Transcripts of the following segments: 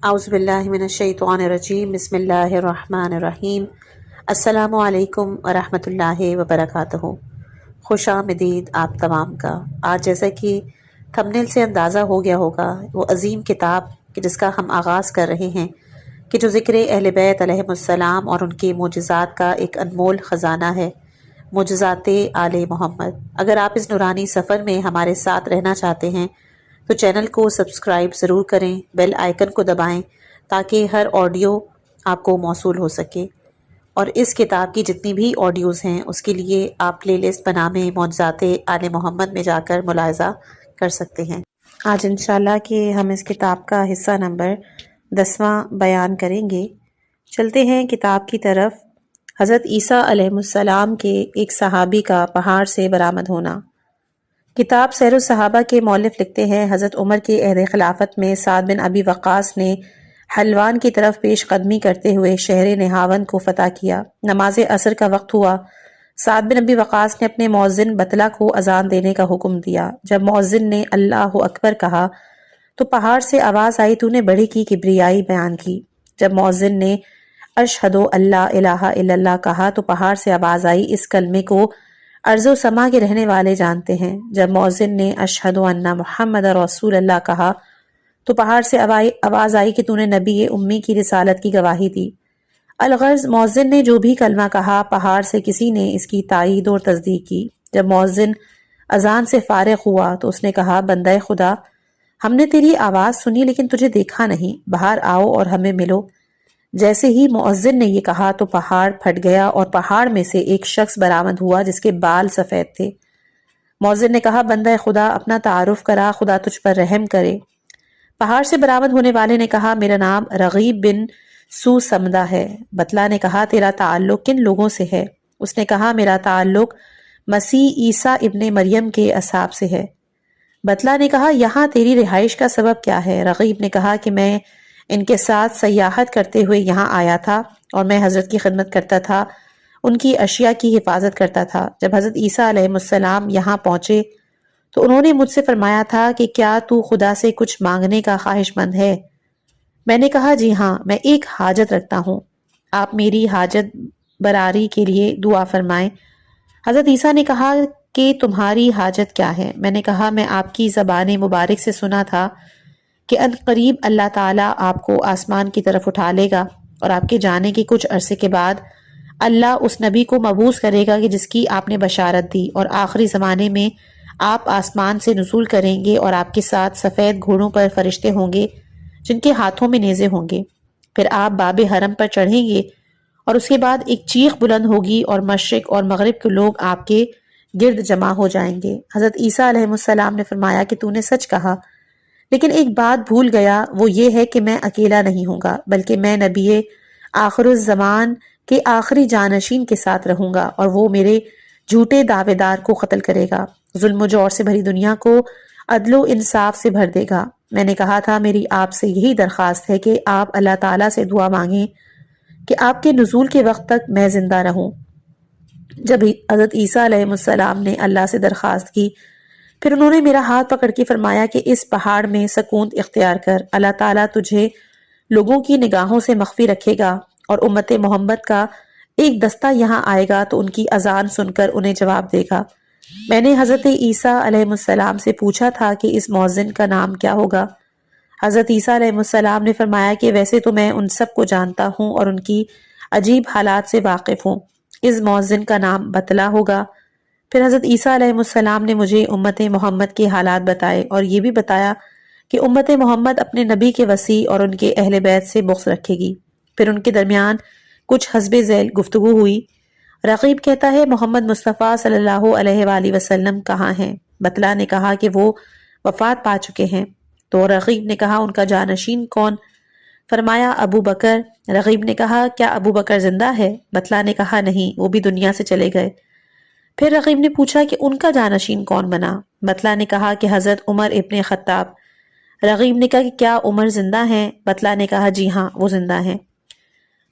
اعوذ باللہ من الشیطان الرجیم بسم اللہ الرحمن الرحیم السلام علیکم ورحمۃ اللہ وبرکاتہ۔ خوش آمدید آپ تمام کا۔ آج جیسا کہ تھمبنیل سے اندازہ ہو گیا ہوگا، وہ عظیم کتاب کہ جس کا ہم آغاز کر رہے ہیں کہ جو ذکر اہل بیت علیہم السلام اور ان کے معجزات کا ایک انمول خزانہ ہے، معجزات آل محمد۔ اگر آپ اس نورانی سفر میں ہمارے ساتھ رہنا چاہتے ہیں تو چینل کو سبسکرائب ضرور کریں، بیل آئیکن کو دبائیں تاکہ ہر آڈیو آپ کو موصول ہو سکے، اور اس کتاب کی جتنی بھی آڈیوز ہیں اس کے لیے آپ پلے لسٹ بنامے معجزات آل محمد میں جا کر ملاحظہ کر سکتے ہیں۔ آج انشاءاللہ کہ ہم اس کتاب کا حصہ نمبر 10واں بیان کریں گے۔ چلتے ہیں کتاب کی طرف۔ حضرت عیسیٰ علیہ السلام کے ایک صحابی کا پہاڑ سے برآمد ہونا۔ کتاب سیر الصحابہ کے مؤلف لکھتے ہیں، حضرت عمر کے عہد خلافت میں سعد بن ابی وقاص نے حلوان کی طرف پیش قدمی کرتے ہوئے شہر نہاوند کو فتح کیا۔ نماز عصر کا وقت ہوا۔ سعد بن ابی وقاص نے اپنے مؤذن بطلہ کو اذان دینے کا حکم دیا۔ جب مؤذن نے اللہ اکبر کہا تو پہاڑ سے آواز آئی، تو نے بڑی کی کبریائی بیان کی۔ جب مؤذن نے اشہد اللہ الہ الا اللہ کہا تو پہاڑ سے آواز آئی، اس کلمے کو ارض و سما کے رہنے والے جانتے ہیں۔ جب مؤذن نے اشہد ان محمد رسول اللہ کہا تو پہاڑ سے آواز آئی کہ تو نے نبی امی کی رسالت کی گواہی دی۔ الغرض مؤذن نے جو بھی کلمہ کہا، پہاڑ سے کسی نے اس کی تائید اور تصدیق کی۔ جب مؤذن اذان سے فارغ ہوا تو اس نے کہا، بندہ خدا، ہم نے تیری آواز سنی لیکن تجھے دیکھا نہیں، باہر آؤ اور ہمیں ملو۔ جیسے ہی مؤذن نے یہ کہا تو پہاڑ پھٹ گیا اور پہاڑ میں سے ایک شخص برآمد ہوا جس کے بال سفید تھے۔ مؤذن نے کہا، بندہ خدا، اپنا تعارف کرا، خدا تجھ پر رحم کرے۔ پہاڑ سے برآمد ہونے والے نے کہا، میرا نام رغیب بن سو سمدہ ہے۔ بطلہ نے کہا، تیرا تعلق کن لوگوں سے ہے؟ اس نے کہا، میرا تعلق مسیح عیسیٰ ابن مریم کے اصحاب سے ہے۔ بطلہ نے کہا، یہاں تیری رہائش کا سبب کیا ہے؟ رغیب نے کہا کہ میں ان کے ساتھ سیاحت کرتے ہوئے یہاں آیا تھا اور میں حضرت کی خدمت کرتا تھا، ان کی اشیاء کی حفاظت کرتا تھا۔ جب حضرت عیسیٰ علیہ السلام یہاں پہنچے تو انہوں نے مجھ سے فرمایا تھا کہ کیا تو خدا سے کچھ مانگنے کا خواہش مند ہے؟ میں نے کہا، جی ہاں، میں ایک حاجت رکھتا ہوں، آپ میری حاجت براری کے لیے دعا فرمائیں۔ حضرت عیسیٰ نے کہا کہ تمہاری حاجت کیا ہے؟ میں نے کہا، میں آپ کی زبان مبارک سے سنا تھا کہ عنقریب اللہ تعالیٰ آپ کو آسمان کی طرف اٹھا لے گا اور آپ کے جانے کے کچھ عرصے کے بعد اللہ اس نبی کو مبعوث کرے گا کہ جس کی آپ نے بشارت دی، اور آخری زمانے میں آپ آسمان سے نزول کریں گے اور آپ کے ساتھ سفید گھوڑوں پر فرشتے ہوں گے جن کے ہاتھوں میں نیزے ہوں گے۔ پھر آپ باب حرم پر چڑھیں گے اور اس کے بعد ایک چیخ بلند ہوگی اور مشرق اور مغرب کے لوگ آپ کے گرد جمع ہو جائیں گے۔ حضرت عیسیٰ علیہ السلام نے فرمایا کہ تو نے سچ کہا، لیکن ایک بات بھول گیا، وہ یہ ہے کہ میں اکیلا نہیں ہوں گا، بلکہ میں نبی آخر الزمان کے آخری جانشین کے ساتھ رہوں گا، اور وہ میرے جھوٹے دعوے دار کو قتل کرے گا، ظلم و جور سے بھری دنیا کو عدل و انصاف سے بھر دے گا۔ میں نے کہا تھا، میری آپ سے یہی درخواست ہے کہ آپ اللہ تعالیٰ سے دعا مانگیں کہ آپ کے نزول کے وقت تک میں زندہ رہوں۔ جب حضرت عیسیٰ علیہ السلام نے اللہ سے درخواست کی، پھر انہوں نے میرا ہاتھ پکڑ کے فرمایا کہ اس پہاڑ میں سکون اختیار کر، اللہ تعالیٰ تجھے لوگوں کی نگاہوں سے مخفی رکھے گا، اور امت محمد کا ایک دستہ یہاں آئے گا تو ان کی اذان سن کر انہیں جواب دے گا۔ میں نے حضرت عیسیٰ علیہ السلام سے پوچھا تھا کہ اس مؤذن کا نام کیا ہوگا؟ حضرت عیسیٰ علیہ السلام نے فرمایا کہ ویسے تو میں ان سب کو جانتا ہوں اور ان کی عجیب حالات سے واقف ہوں، اس مؤذن کا نام بطلہ ہوگا۔ پھر حضرت عیسیٰ علیہ السلام نے مجھے امت محمد کے حالات بتائے اور یہ بھی بتایا کہ امت محمد اپنے نبی کے وصی اور ان کے اہل بیت سے بغض رکھے گی۔ پھر ان کے درمیان کچھ حسب ذیل گفتگو ہوئی۔ رقیب کہتا ہے، محمد مصطفیٰ صلی اللہ علیہ وآلہ وسلم کہاں ہیں؟ بطلہ نے کہا کہ وہ وفات پا چکے ہیں۔ تو رقیب نے کہا، ان کا جانشین کون؟ فرمایا، ابو بکر۔ رقیب نے کہا، کیا ابو بکر زندہ ہے؟ بطلہ نے کہا، نہیں، وہ بھی دنیا سے چلے گئے۔ پھر رقیب نے پوچھا کہ ان کا جانشین کون بنا؟ بطلہ نے کہا کہ حضرت عمر ابن خطاب۔ رقیب نے کہا کہ کیا عمر زندہ ہیں؟ بطلہ نے کہا، جی ہاں، وہ زندہ ہیں۔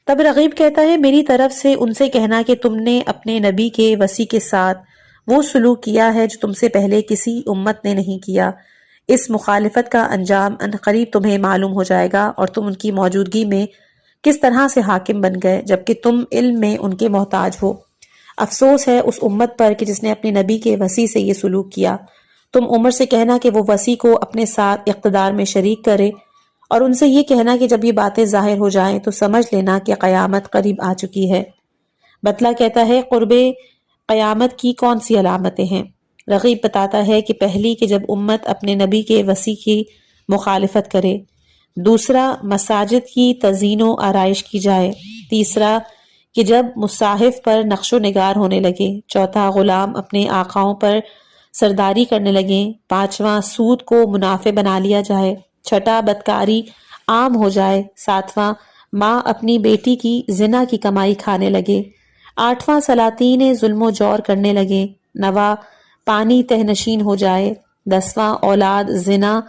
تب رقیب کہتا ہے، میری طرف سے ان سے کہنا کہ تم نے اپنے نبی کے وصی کے ساتھ وہ سلوک کیا ہے جو تم سے پہلے کسی امت نے نہیں کیا، اس مخالفت کا انجام عنقریب تمہیں معلوم ہو جائے گا، اور تم ان کی موجودگی میں کس طرح سے حاکم بن گئے جبکہ تم علم میں ان کے محتاج ہو۔ افسوس ہے اس امت پر کہ جس نے اپنے نبی کے وصی سے یہ سلوک کیا۔ تم عمر سے کہنا کہ وہ وصی کو اپنے ساتھ اقتدار میں شریک کرے، اور ان سے یہ کہنا کہ جب یہ باتیں ظاہر ہو جائیں تو سمجھ لینا کہ قیامت قریب آ چکی ہے۔ بطلہ کہتا ہے قرب قیامت کی کون سی علامتیں ہیں؟ رغیب بتاتا ہے کہ پہلی کہ جب امت اپنے نبی کے وصی کی مخالفت کرے، دوسرا مساجد کی تزئین و آرائش کی جائے، تیسرا کہ جب مصاحف پر نقش و نگار ہونے لگے، چوتھا غلام اپنے آقاؤں پر سرداری کرنے لگیں، پانچواں سود کو منافع بنا لیا جائے، چھٹا بدکاری عام ہو جائے، ساتواں ماں اپنی بیٹی کی زنا کی کمائی کھانے لگے، آٹھواں سلاطین ظلم و جور کرنے لگے، نواں پانی تہ نشین ہو جائے، دسواں اولاد زنا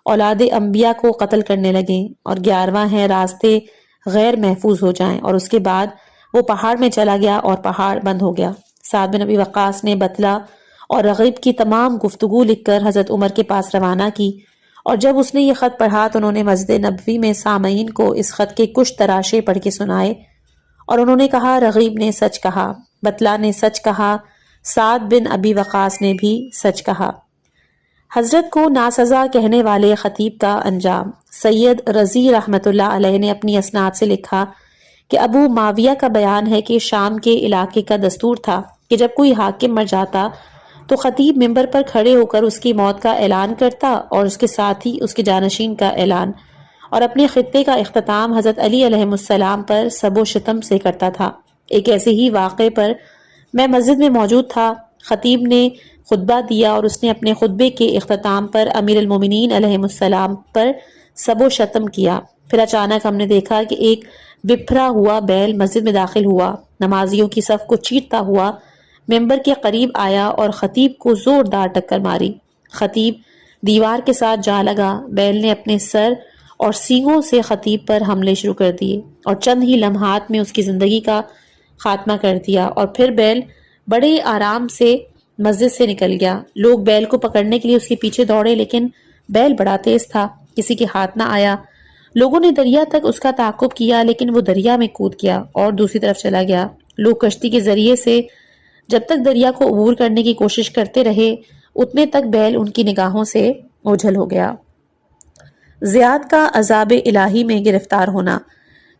اولاد انبیاء کو قتل کرنے لگیں، اور گیارہواں ہے راستے غیر محفوظ ہو جائیں، اور اس کے بعد وہ پہاڑ میں چلا گیا اور پہاڑ بند ہو گیا۔ سعد بن ابی وقاص نے بطلہ اور رغیب کی تمام گفتگو لکھ کر حضرت عمر کے پاس روانہ کی، اور جب اس نے یہ خط پڑھا تو انہوں نے مسجد نبوی میں سامعین کو اس خط کے کچھ تراشے پڑھ کے سنائے، اور انہوں نے کہا رغیب نے سچ کہا، بطلہ نے سچ کہا، سعد بن ابی وقاص نے بھی سچ کہا۔ حضرت کو ناسزا کہنے والے خطیب کا انجام۔ سید رضی رحمۃ اللہ علیہ نے اپنی اسناد سے لکھا کہ ابو معاویہ کا بیان ہے کہ شام کے علاقے کا دستور تھا کہ جب کوئی حاکم مر جاتا تو خطیب ممبر پر کھڑے ہو کر اس کی موت کا اعلان کرتا، اور اس کے ساتھ ہی اس کے جانشین کا اعلان، اور اپنے خطے کا اختتام حضرت علی علیہ السلام پر سب و شتم سے کرتا تھا۔ ایک ایسے ہی واقعے پر میں مسجد میں موجود تھا، خطیب نے خطبہ دیا اور اس نے اپنے خطبے کے اختتام پر امیر المومنین علیہ السلام پر سب و شتم کیا۔ پھر اچانک ہم نے دیکھا کہ ایک بپھرا ہوا بیل مسجد میں داخل ہوا، نمازیوں کی صف کو چیرتا ہوا ممبر کے قریب آیا اور خطیب کو زوردار ٹکر ماری۔ خطیب دیوار کے ساتھ جا لگا، بیل نے اپنے سر اور سینگوں سے خطیب پر حملے شروع کر دیے اور چند ہی لمحات میں اس کی زندگی کا خاتمہ کر دیا، اور پھر بیل بڑے آرام سے مسجد سے نکل گیا۔ لوگ بیل کو پکڑنے کے لیے اس کے پیچھے دوڑے، لیکن بیل بڑا تیز تھا، کسی کے ہاتھ نہ آیا۔ لوگوں نے دریا تک اس کا تعاقب کیا، لیکن وہ دریا میں کود گیا اور دوسری طرف چلا گیا۔ لوگ کشتی کے ذریعے سے جب تک دریا کو عبور کرنے کی کوشش کرتے رہے، اتنے تک بیل ان کی نگاہوں سے اوجھل ہو گیا۔ زیاد کا عذاب الہی میں گرفتار ہونا۔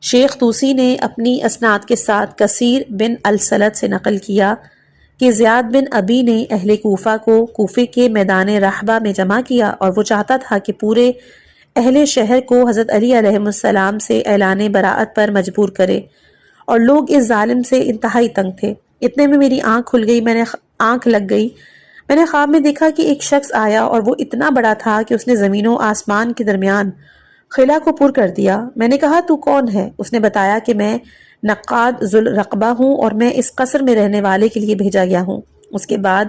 شیخ طوسی نے اپنی اسناد کے ساتھ کثیر بن السلط سے نقل کیا کہ زیاد بن ابی نے اہل کوفہ کو کوفے کے میدان رحبہ میں جمع کیا، اور وہ چاہتا تھا کہ پورے اہل شہر کو حضرت علی علیہ السلام سے اعلان براعت پر مجبور کرے، اور لوگ اس ظالم سے انتہائی تنگ تھے۔ اتنے میں میری آنکھ کھل گئی، آنکھ لگ گئی، میں نے خواب میں دیکھا کہ ایک شخص آیا اور وہ اتنا بڑا تھا کہ اس نے زمین و آسمان کے درمیان خلا کو پر کر دیا۔ میں نے کہا تو کون ہے؟ اس نے بتایا کہ میں نقاد ذو الرقبہ ہوں اور میں اس قصر میں رہنے والے کے لیے بھیجا گیا ہوں۔ اس کے بعد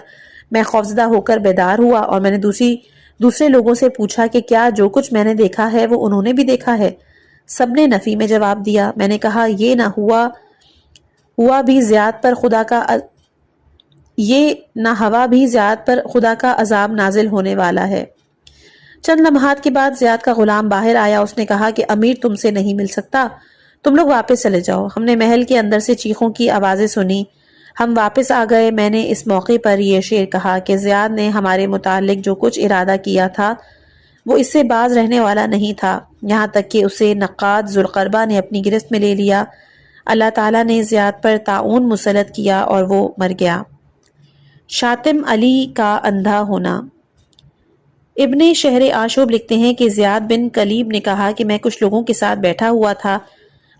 میں خوفزدہ ہو کر بیدار ہوا اور میں نے دوسرے لوگوں سے پوچھا کہ کیا جو کچھ میں نے دیکھا ہے وہ انہوں نے بھی دیکھا ہے؟ سب نے نفی میں جواب دیا۔ میں نے کہا یہ نہ ہوا بھی زیاد پر خدا کا عذاب نازل ہونے والا ہے۔ چند لمحات کے بعد زیاد کا غلام باہر آیا۔ اس نے کہا کہ امیر تم سے نہیں مل سکتا، تم لوگ واپس چلے جاؤ۔ ہم نے محل کے اندر سے چیخوں کی آوازیں سنی، ہم واپس آ گئے۔ میں نے اس موقع پر یہ شعر کہا کہ زیاد نے ہمارے متعلق جو کچھ ارادہ کیا تھا وہ اس سے باز رہنے والا نہیں تھا، یہاں تک کہ اسے نقاد ذو القربہ نے اپنی گرفت میں لے لیا۔ اللہ تعالیٰ نے زیاد پر طاعون مسلط کیا اور وہ مر گیا۔ شاتم علی کا اندھا ہونا۔ ابن شہر آشوب لکھتے ہیں کہ زیاد بن کلیب نے کہا کہ میں کچھ لوگوں کے ساتھ بیٹھا ہوا تھا،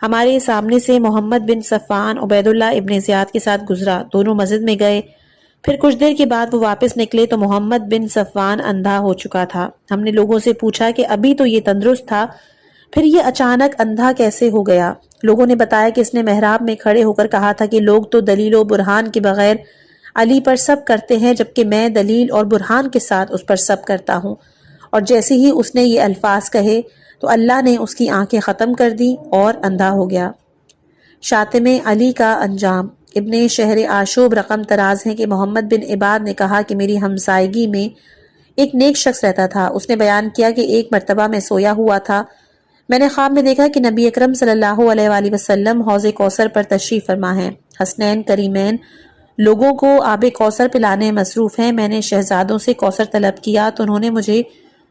ہمارے سامنے سے محمد بن صفان عبید اللہ ابن زیاد کے ساتھ گزرا، دونوں مسجد میں گئے، پھر کچھ دیر کے بعد وہ واپس نکلے تو محمد بن صفان اندھا ہو چکا تھا۔ ہم نے لوگوں سے پوچھا کہ ابھی تو یہ تندرست تھا، پھر یہ اچانک اندھا کیسے ہو گیا؟ لوگوں نے بتایا کہ اس نے محراب میں کھڑے ہو کر کہا تھا کہ لوگ تو دلیل و برہان کے بغیر علی پر سب کرتے ہیں، جبکہ میں دلیل اور برہان کے ساتھ اس پر سب کرتا ہوں، اور جیسے ہی اس نے یہ الفاظ کہے تو اللہ نے اس کی آنکھیں ختم کر دی اور اندھا ہو گیا۔ شاتم علی کا انجام۔ ابن شہر آشوب رقم تراز ہے کہ محمد بن عباد نے کہا کہ میری ہمسائیگی میں ایک نیک شخص رہتا تھا۔ اس نے بیان کیا کہ ایک مرتبہ میں سویا ہوا تھا، میں نے خواب میں دیکھا کہ نبی اکرم صلی اللہ علیہ وآلہ وسلم حوض کوثر پر تشریف فرما ہیں۔ حسنین کریمین لوگوں کو آب کوثر پلانے مصروف ہیں۔ میں نے شہزادوں سے کوثر طلب کیا تو انہوں نے مجھے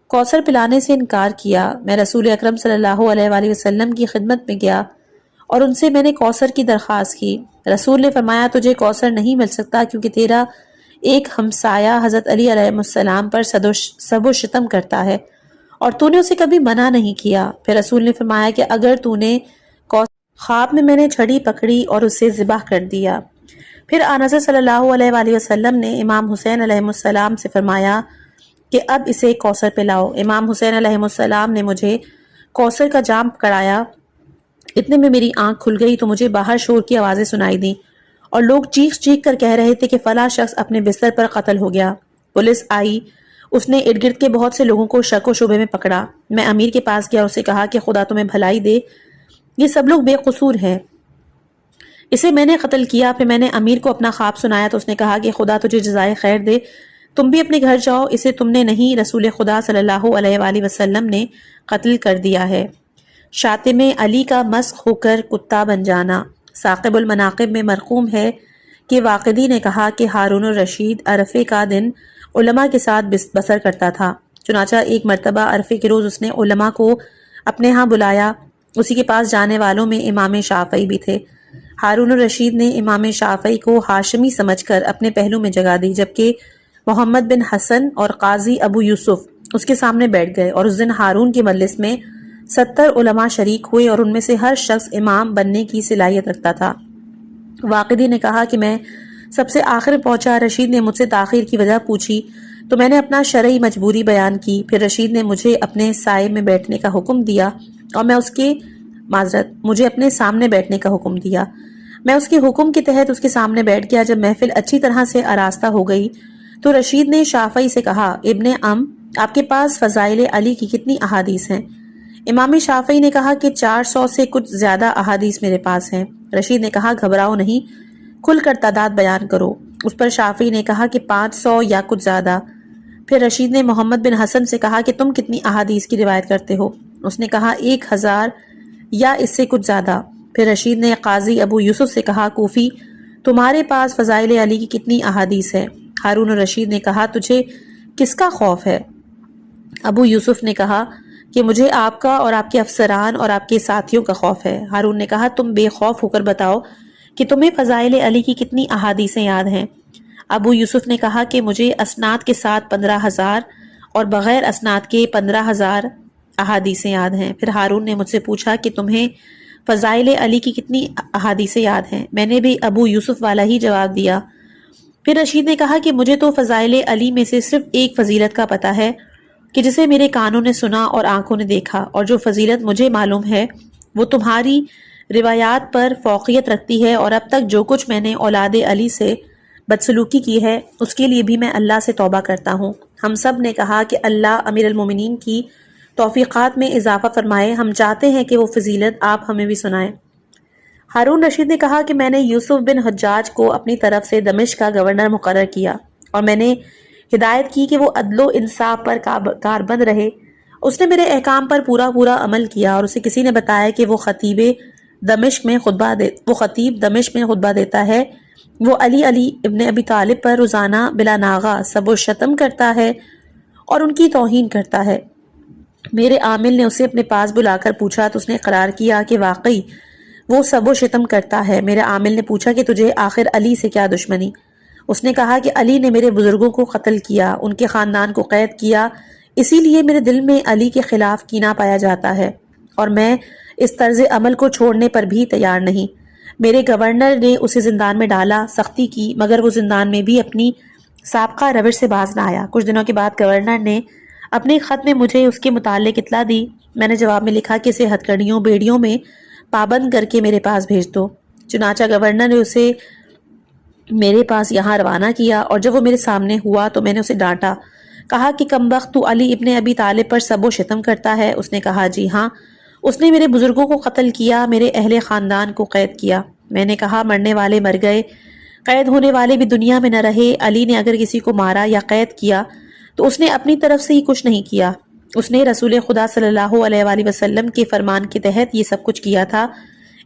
کوثر پلانے سے انکار کیا۔ میں رسول اکرم صلی اللہ علیہ وآلہ وسلم کی خدمت میں گیا اور ان سے میں نے کوثر کی درخواست کی۔ رسول نے فرمایا تجھے کوثر نہیں مل سکتا کیونکہ تیرا ایک ہمسایہ حضرت علی علیہ السلام پر سب و شتم کرتا ہے اور تو نے اسے کبھی منع نہیں کیا۔ پھر رسول نے فرمایا کہ اگر تو نے خواب میں نے چھڑی پکڑی اور اسے ذبح کر دیا۔ پھر آن حضرت صلی اللہ علیہ وآلہ وسلم نے امام حسین علیہ السلام سے فرمایا کہ اب اسے کوثر پلاؤ۔ امام حسین علیہ السلام نے مجھے کوثر کا جام پکڑایا، اتنے میں میری آنکھ کھل گئی تو مجھے باہر شور کی آوازیں سنائی دیں اور لوگ چیخ چیخ کر کہہ رہے تھے کہ فلاں شخص اپنے بستر پر قتل ہو گیا۔ پولیس آئی، اس نے ارد گرد کے بہت سے لوگوں کو شک و شبے میں پکڑا۔ میں امیر کے پاس گیا، اسے کہا کہ خدا تمہیں بھلائی دے، یہ سب لوگ بے قصور ہیں، اسے میں نے قتل کیا۔ پھر میں نے امیر کو اپنا خواب سنایا تو اس نے کہا کہ خدا تجھے جزائے خیر دے، تم بھی اپنے گھر جاؤ، اسے تم نے نہیں رسول خدا صلی اللہ علیہ وآلہ وسلم نے قتل کر دیا ہے۔ شاتم علی کا مسخ ہو کر کتا بن جانا۔ ثاقب المناقب میں مرقوم ہے کہ واقدی نے کہا کہ ہارون الرشید عرفے کا دن علماء کے ساتھ بسر کرتا تھا، چنانچہ ایک مرتبہ عرفے کے روز اس نے علماء کو اپنے ہاں بلایا۔ اسی کے پاس جانے والوں میں امام شافعی بھی تھے۔ ہارون الرشید نے امام شافعی کو ہاشمی سمجھ کر اپنے پہلو میں جگہ دی، جبکہ محمد بن حسن اور قاضی ابو یوسف اس کے سامنے بیٹھ گئے، اور اس دن ہارون کے مجلس میں 70 علماء شریک ہوئے اور ان میں سے ہر شخص امام بننے کی صلاحیت رکھتا تھا۔ واقدی نے کہا کہ میں سب سے آخر پہنچا۔ رشید نے مجھ سے تاخیر کی وجہ پوچھی تو میں نے اپنا شرعی مجبوری بیان کی۔ پھر رشید نے مجھے اپنے سائے میں بیٹھنے کا حکم دیا اور مجھے اپنے سامنے بیٹھنے کا حکم دیا۔ میں اس کے حکم کے تحت اس کے سامنے بیٹھ گیا۔ جب محفل اچھی طرح سے آراستہ ہو گئی تو رشید نے شافعی سے کہا، ابن آپ کے پاس فضائل علی کی کتنی احادیث ہیں؟ امام شافعی نے کہا کہ 400 سے کچھ زیادہ احادیث میرے پاس ہیں۔ رشید نے کہا گھبراؤ نہیں، کھل کر تعداد بیان کرو۔ اس پر شافعی نے کہا کہ 500 یا کچھ زیادہ۔ پھر رشید نے محمد بن حسن سے کہا کہ تم کتنی احادیث کی روایت کرتے ہو؟ اس نے کہا 1000 یا اس سے کچھ زیادہ۔ پھر رشید نے قاضی ابو یوسف سے کہا کوفی، تمہارے پاس فضائل علی کی کتنی احادیث ہے؟ ہارون الرشید نے کہا تجھے کس کا خوف ہے؟ ابو یوسف نے کہا کہ مجھے آپ کا اور آپ کے افسران اور آپ کے ساتھیوں کا خوف ہے۔ ہارون نے کہا تم بے خوف ہو کر بتاؤ کہ تمہیں فضائل علی کی کتنی احادیثیں یاد ہیں؟ ابو یوسف نے کہا کہ مجھے اسناد کے ساتھ 15,000 اور بغیر اسناد کے 15,000 احادیثیں یاد ہیں۔ پھر ہارون نے مجھ سے پوچھا کہ تمہیں فضائل علی کی کتنی احادیثیں یاد ہیں؟ میں نے بھی ابو یوسف والا ہی جواب دیا۔ پھر رشید نے کہا کہ مجھے تو فضائل علی میں سے صرف ایک فضیلت کا پتہ ہے کہ جسے میرے کانوں نے سنا اور آنکھوں نے دیکھا، اور جو فضیلت مجھے معلوم ہے وہ تمہاری روایات پر فوقیت رکھتی ہے، اور اب تک جو کچھ میں نے اولاد علی سے بدسلوکی کی ہے اس کے لیے بھی میں اللہ سے توبہ کرتا ہوں۔ ہم سب نے کہا کہ اللہ امیر المومنین کی توفیقات میں اضافہ فرمائے، ہم چاہتے ہیں کہ وہ فضیلت آپ ہمیں بھی سنائیں۔ ہارون رشید نے کہا کہ میں نے یوسف بن حجاج کو اپنی طرف سے دمشق کا گورنر مقرر کیا اور میں نے ہدایت کی کہ وہ عدل و انصاف پر کاربند رہے۔ اس نے میرے احکام پر پورا عمل کیا، اور اسے کسی نے بتایا کہ وہ خطیب دمشق میں خطبہ دیتا ہے، وہ علی ابن ابی طالب پر روزانہ بلا ناغہ سب و شتم کرتا ہے اور ان کی توہین کرتا ہے۔ میرے عامل نے اسے اپنے پاس بلا کر پوچھا تو اس نے اقرار کیا کہ واقعی وہ سب و شتم کرتا ہے۔ میرے عامل نے پوچھا کہ تجھے آخر علی سے کیا دشمنی؟ اس نے کہا کہ علی نے میرے بزرگوں کو قتل کیا، ان کے خاندان کو قید کیا، اسی لیے میرے دل میں علی کے خلاف کینہ پایا جاتا ہے اور میں اس طرز عمل کو چھوڑنے پر بھی تیار نہیں۔ میرے گورنر نے اسے زندان میں ڈالا، سختی کی، مگر وہ زندان میں بھی اپنی سابقہ روش سے باز نہ آیا۔ کچھ دنوں کے بعد گورنر نے اپنے خط میں مجھے اس کے متعلق اطلاع دی۔ میں نے جواب میں لکھا کہ اسے ہتھکڑیوں بیڑیوں میں پابند کر کے میرے پاس بھیج دو۔ چنانچہ گورنر نے اسے میرے پاس یہاں روانہ کیا، اور جب وہ میرے سامنے ہوا تو میں نے اسے ڈانٹا، کہا کہ کمبخت تو علی ابن ابی طالب پر سب و شتم کرتا ہے؟ اس نے کہا جی ہاں، اس نے میرے بزرگوں کو قتل کیا، میرے اہل خاندان کو قید کیا۔ میں نے کہا مرنے والے مر گئے، قید ہونے والے بھی دنیا میں نہ رہے، علی نے اگر کسی کو مارا یا قید کیا تو اس نے اپنی طرف سے ہی کچھ نہیں کیا، اس نے رسول خدا صلی اللہ علیہ وآلہ وسلم کے فرمان کے تحت یہ سب کچھ کیا تھا،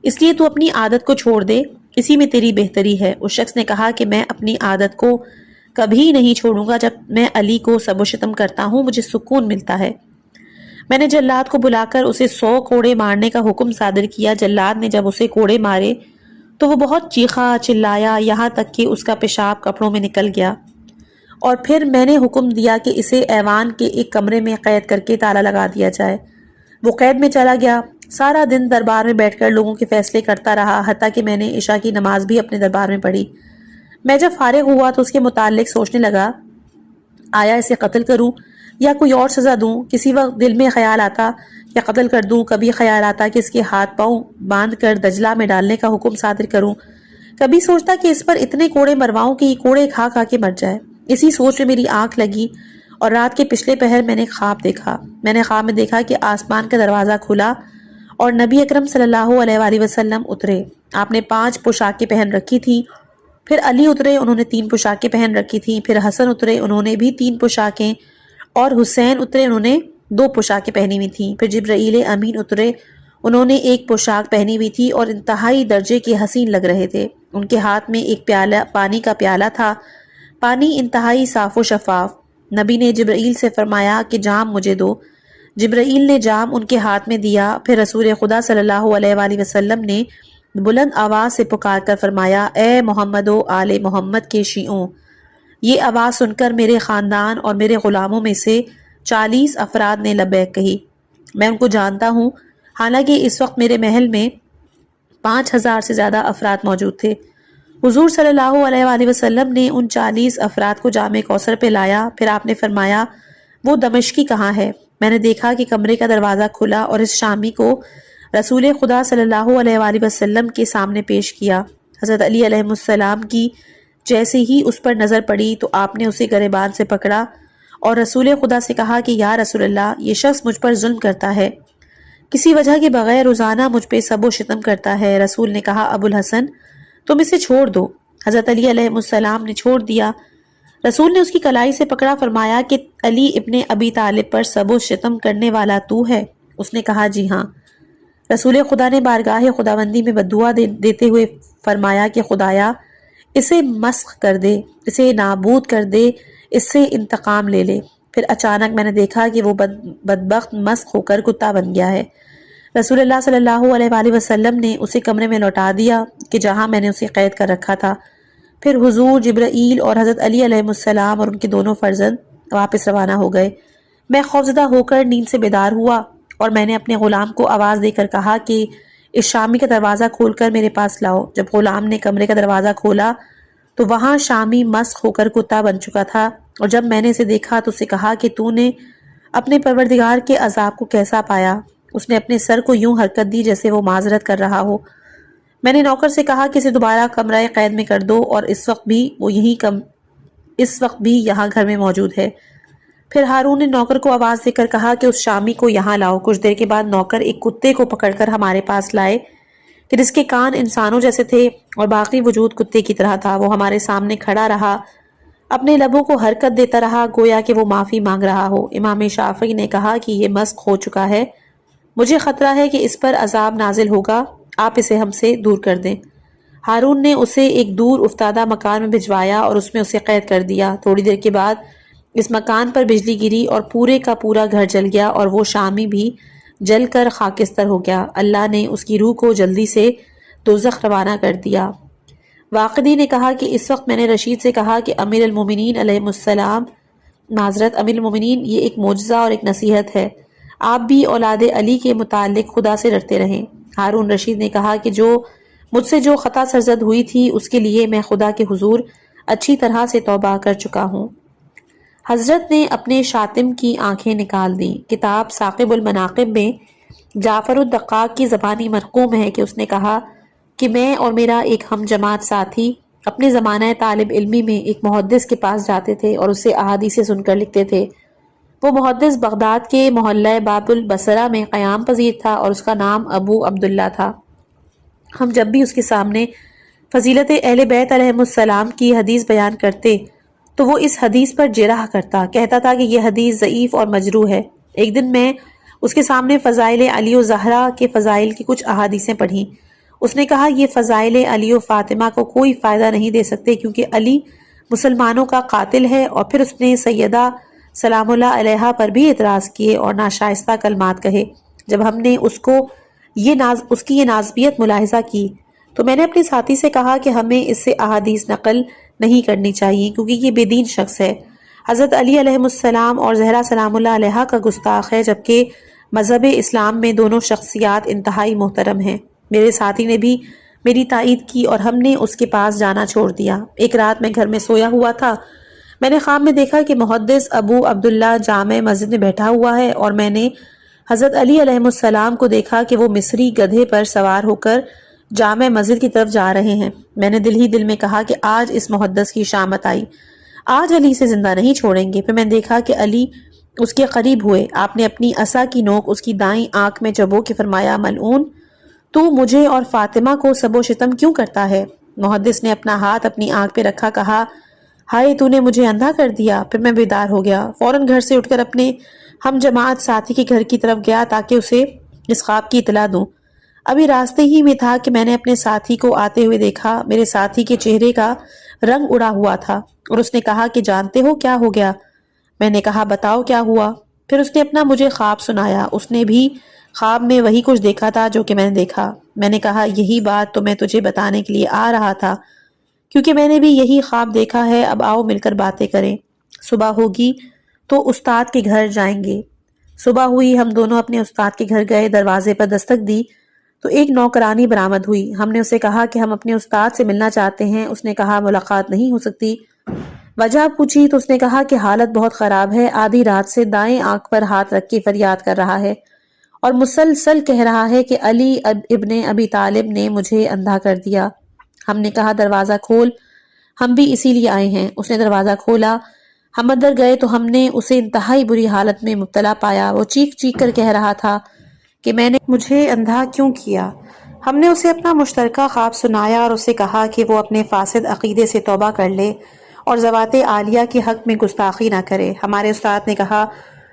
اس لیے تو اپنی عادت کو چھوڑ دے، اسی میں تیری بہتری ہے۔ اس شخص نے کہا کہ میں اپنی عادت کو کبھی نہیں چھوڑوں گا، جب میں علی کو سب و شتم کرتا ہوں مجھے سکون ملتا ہے۔ میں نے جلاد کو بلا کر اسے 100 کوڑے مارنے کا حکم صادر کیا۔ جلاد نے جب اسے کوڑے مارے تو وہ بہت چیخا چلایا، یہاں تک کہ اس کا پیشاب کپڑوں میں نکل گیا، اور پھر میں نے حکم دیا کہ اسے ایوان کے ایک کمرے میں قید کر کے تالا لگا دیا جائے۔ وہ قید میں چلا گیا، سارا دن دربار میں بیٹھ کر لوگوں کے فیصلے کرتا رہا، حتیٰ کہ میں نے عشاء کی نماز بھی اپنے دربار میں پڑھی۔ میں جب فارغ ہوا تو اس کے متعلق سوچنے لگا، آیا اسے قتل کروں یا کوئی اور سزا دوں؟ کسی وقت دل میں خیال آتا کہ قتل کر دوں، کبھی خیال آتا کہ اس کے ہاتھ پاؤں باندھ کر دجلہ میں ڈالنے کا حکم صادر کروں، کبھی سوچتا کہ اس پر اتنے کوڑے مرواؤں کہ یہ کوڑے کھا کھا کے مر جائے۔ اسی سوچ میں میری آنکھ لگی اور رات کے پچھلے پہر میں نے خواب دیکھا۔ میں نے خواب میں دیکھا کہ آسمان کا دروازہ کھلا اور نبی اکرم صلی اللہ علیہ وآلہ وسلم اترے۔ آپ نے 5 پوشاکیں پہن رکھی تھیں، پھر علی اترے، انہوں نے 3 پوشاکیں پہن رکھی تھیں، پھر حسن اترے، انہوں نے بھی 3 پوشاکیں، اور حسین اترے، انہوں نے 2 پوشاکیں پہنی ہوئی تھیں، پھر جبرائیل امین اترے، انہوں نے 1 پوشاک پہنی ہوئی تھی اور انتہائی درجے کے حسین لگ رہے تھے۔ ان کے ہاتھ میں ایک پانی کا پیالہ تھا، پانی انتہائی صاف و شفاف۔ نبی نے جبرائیل سے فرمایا کہ جام مجھے دو۔ جبرائیل نے جام ان کے ہاتھ میں دیا، پھر رسول خدا صلی اللہ علیہ وآلہ وسلم نے بلند آواز سے پکار کر فرمایا، اے محمد و آل محمد کے شیعوں! یہ آواز سن کر میرے خاندان اور میرے غلاموں میں سے 40 افراد نے لبیک کہی۔ میں ان کو جانتا ہوں، حالانکہ اس وقت میرے محل میں 5000 سے زیادہ افراد موجود تھے۔ حضور صلی اللہ علیہ وآلہ وسلم نے ان 40 افراد کو جام کوثر پہ لایا، پھر آپ نے فرمایا، وہ دمشقی کہاں ہے؟ میں نے دیکھا کہ کمرے کا دروازہ کھلا اور اس شامی کو رسول خدا صلی اللہ علیہ وآلہ وسلم کے سامنے پیش کیا۔ حضرت علی علیہ السلام کی جیسے ہی اس پر نظر پڑی تو آپ نے اسے گریبان سے پکڑا اور رسول خدا سے کہا کہ یا رسول اللہ، یہ شخص مجھ پر ظلم کرتا ہے، کسی وجہ کے بغیر روزانہ مجھ پہ سب و شتم کرتا ہے۔ رسول نے کہا، ابو الحسن تم اسے چھوڑ دو۔ حضرت علی علیہ السلام نے چھوڑ دیا۔ رسول نے اس کی کلائی سے پکڑا، فرمایا کہ علی ابن ابی طالب پر سب و شتم کرنے والا تو ہے؟ اس نے کہا، جی ہاں۔ رسول خدا نے بارگاہ خداوندی میں بددعا دیتے ہوئے فرمایا کہ خدایا اسے مسخ کر دے، اسے نابود کر دے، اس سے انتقام لے لے۔ پھر اچانک میں نے دیکھا کہ وہ بدبخت مسخ ہو کر کتا بن گیا ہے۔ رسول اللہ صلی اللہ علیہ وآلہ وسلم نے اسے کمرے میں لوٹا دیا کہ جہاں میں نے اسے قید کر رکھا تھا۔ پھر حضور، جبرائیل اور حضرت علی علیہ السلام اور ان کے دونوں فرزند واپس روانہ ہو گئے۔ میں خوفزدہ ہو کر نیند سے بیدار ہوا اور میں نے اپنے غلام کو آواز دے کر کہا کہ اس شامی کا دروازہ کھول کر میرے پاس لاؤ۔ جب غلام نے کمرے کا دروازہ کھولا تو وہاں شامی مسخ ہو کر کتا بن چکا تھا، اور جب میں نے اسے دیکھا تو اسے کہا کہ تو نے اپنے پروردگار کے عذاب کو کیسا پایا؟ اس نے اپنے سر کو یوں حرکت دی جیسے وہ معذرت کر رہا ہو۔ میں نے نوکر سے کہا کہ اسے دوبارہ کمرہ قید میں کر دو، اور اس وقت بھی یہاں گھر میں موجود ہے۔ پھر ہارون نے نوکر کو آواز دے کر کہا کہ اس شامی کو یہاں لاؤ۔ کچھ دیر کے بعد نوکر ایک کتے کو پکڑ کر ہمارے پاس لائے کہ جس کے کان انسانوں جیسے تھے اور باقی وجود کتے کی طرح تھا۔ وہ ہمارے سامنے کھڑا رہا، اپنے لبوں کو حرکت دیتا رہا گویا کہ وہ معافی مانگ رہا ہو۔ امام شافعی نے کہا کہ یہ مسخ ہو چکا ہے، مجھے خطرہ ہے کہ اس پر عذاب نازل ہوگا، آپ اسے ہم سے دور کر دیں۔ ہارون نے اسے ایک دور افتادہ مکان میں بھجوایا اور اس میں اسے قید کر دیا۔ تھوڑی دیر کے بعد اس مکان پر بجلی گری اور پورے کا پورا گھر جل گیا اور وہ شامی بھی جل کر خاکستر ہو گیا۔ اللہ نے اس کی روح کو جلدی سے دوزخ روانہ کر دیا۔ واقدی نے کہا کہ اس وقت میں نے رشید سے کہا کہ امیر المومنین علیہ السلام، معذرت امیر المومنین، یہ ایک معجزہ اور ایک نصیحت ہے، آپ بھی اولاد علی کے متعلق خدا سے ڈرتے رہیں۔ ہارون رشید نے کہا کہ مجھ سے جو خطا سرزد ہوئی تھی اس کے لیے میں خدا کے حضور اچھی طرح سے توبہ کر چکا ہوں۔ حضرت نے اپنے شاطم کی آنکھیں نکال دیں۔ کتاب ثاقب المناقب میں جعفر الدقاق کی زبانی مرقوم ہے کہ اس نے کہا کہ میں اور میرا ایک ہم جماعت ساتھی اپنے زمانہ طالب علمی میں ایک محدث کے پاس جاتے تھے اور اس سے احادیث سن کر لکھتے تھے۔ وہ محدث بغداد کے محلہ باب البصرہ میں قیام پذیر تھا اور اس کا نام ابو عبداللہ تھا۔ ہم جب بھی اس کے سامنے فضیلت اہل بیت علیہم السلام کی حدیث بیان کرتے تو وہ اس حدیث پر جرح کرتا، کہتا تھا کہ یہ حدیث ضعیف اور مجروح ہے۔ ایک دن میں اس کے سامنے فضائل علی و زہرا کے فضائل کی کچھ احادیثیں پڑھیں۔ اس نے کہا یہ فضائل علی و فاطمہ کو کوئی فائدہ نہیں دے سکتے کیونکہ علی مسلمانوں کا قاتل ہے، اور پھر اس نے سیدہ سلام اللہ علیہا پر بھی اعتراض کیے اور ناشائستہ کلمات کہے۔ جب ہم نے اس کی یہ نازبیت ملاحظہ کی تو میں نے اپنے ساتھی سے کہا کہ ہمیں اس سے احادیث نقل نہیں کرنی چاہیے کیونکہ یہ بے دین شخص ہے، حضرت علی علیہ السلام اور زہرا سلام اللہ علیہا کا گستاخ ہے، جبکہ مذہب اسلام میں دونوں شخصیات انتہائی محترم ہیں۔ میرے ساتھی نے بھی میری تائید کی اور ہم نے اس کے پاس جانا چھوڑ دیا۔ ایک رات میں گھر میں سویا ہوا تھا، میں نے خواب میں دیکھا کہ محدث ابو عبداللہ جامع مسجد میں بیٹھا ہوا ہے اور میں نے حضرت علی علیہ السلام کو دیکھا کہ وہ مصری گدھے پر سوار ہو کر جامع مسجد کی طرف جا رہے ہیں۔ میں نے دل ہی دل میں کہا کہ آج اس محدث کی شامت آئی، آج علی سے زندہ نہیں چھوڑیں گے۔ پھر میں نے دیکھا کہ علی اس کے قریب ہوئے، آپ نے اپنی عصا کی نوک اس کی دائیں آنکھ میں چبو کے فرمایا، ملعون تو مجھے اور فاطمہ کو سب و شتم کیوں کرتا ہے؟ محدث نے اپنا ہاتھ اپنی آنکھ پہ رکھا، کہا، ہائے تو نے مجھے اندھا کر دیا۔ پھر میں بیدار ہو گیا، فوراً گھر سے اٹھ کر اپنے ہم جماعت ساتھی کے گھر کی طرف گیا تاکہ اسے اس خواب کی اطلاع دوں۔ ابھی راستے ہی میں تھا کہ میں نے اپنے ساتھی کو آتے ہوئے دیکھا۔ میرے ساتھی کے چہرے کا رنگ اڑا ہوا تھا اور اس نے کہا کہ جانتے ہو کیا ہو گیا؟ میں نے کہا بتاؤ کیا ہوا؟ پھر اس نے اپنا مجھے خواب سنایا۔ اس نے بھی خواب میں وہی کچھ دیکھا تھا جو کہ میں نے دیکھا۔ میں نے کہا یہی بات تو میں تجھے بتانے کے لیے آ رہا تھا کیونکہ میں نے بھی یہی خواب دیکھا ہے، اب آؤ مل کر باتیں کریں، صبح ہوگی تو استاد کے گھر جائیں گے۔ صبح ہوئی، ہم دونوں اپنے استاد کے گھر گئے، دروازے پر دستک دی تو ایک نوکرانی برآمد ہوئی۔ ہم نے اسے کہا کہ ہم اپنے استاد سے ملنا چاہتے ہیں۔ اس نے کہا ملاقات نہیں ہو سکتی۔ وجہ پوچھی تو اس نے کہا کہ حالت بہت خراب ہے، آدھی رات سے دائیں آنکھ پر ہاتھ رکھ کے فریاد کر رہا ہے اور مسلسل کہہ رہا ہے کہ علی ابن ابی طالب نے مجھے اندھا کر دیا۔ ہم نے کہا دروازہ کھول، ہم بھی اسی لیے آئے ہیں۔ اس نے دروازہ کھولا، ہم اندر گئے تو ہم نے اسے انتہائی بری حالت میں مبتلا پایا۔ وہ چیخ چیخ کر کہہ رہا تھا کہ میں نے مجھے اندھا کیوں کیا؟ ہم نے اسے اپنا مشترکہ خواب سنایا اور اسے کہا کہ وہ اپنے فاسد عقیدے سے توبہ کر لے اور ذوات عالیہ کے حق میں گستاخی نہ کرے۔ ہمارے استاد نے کہا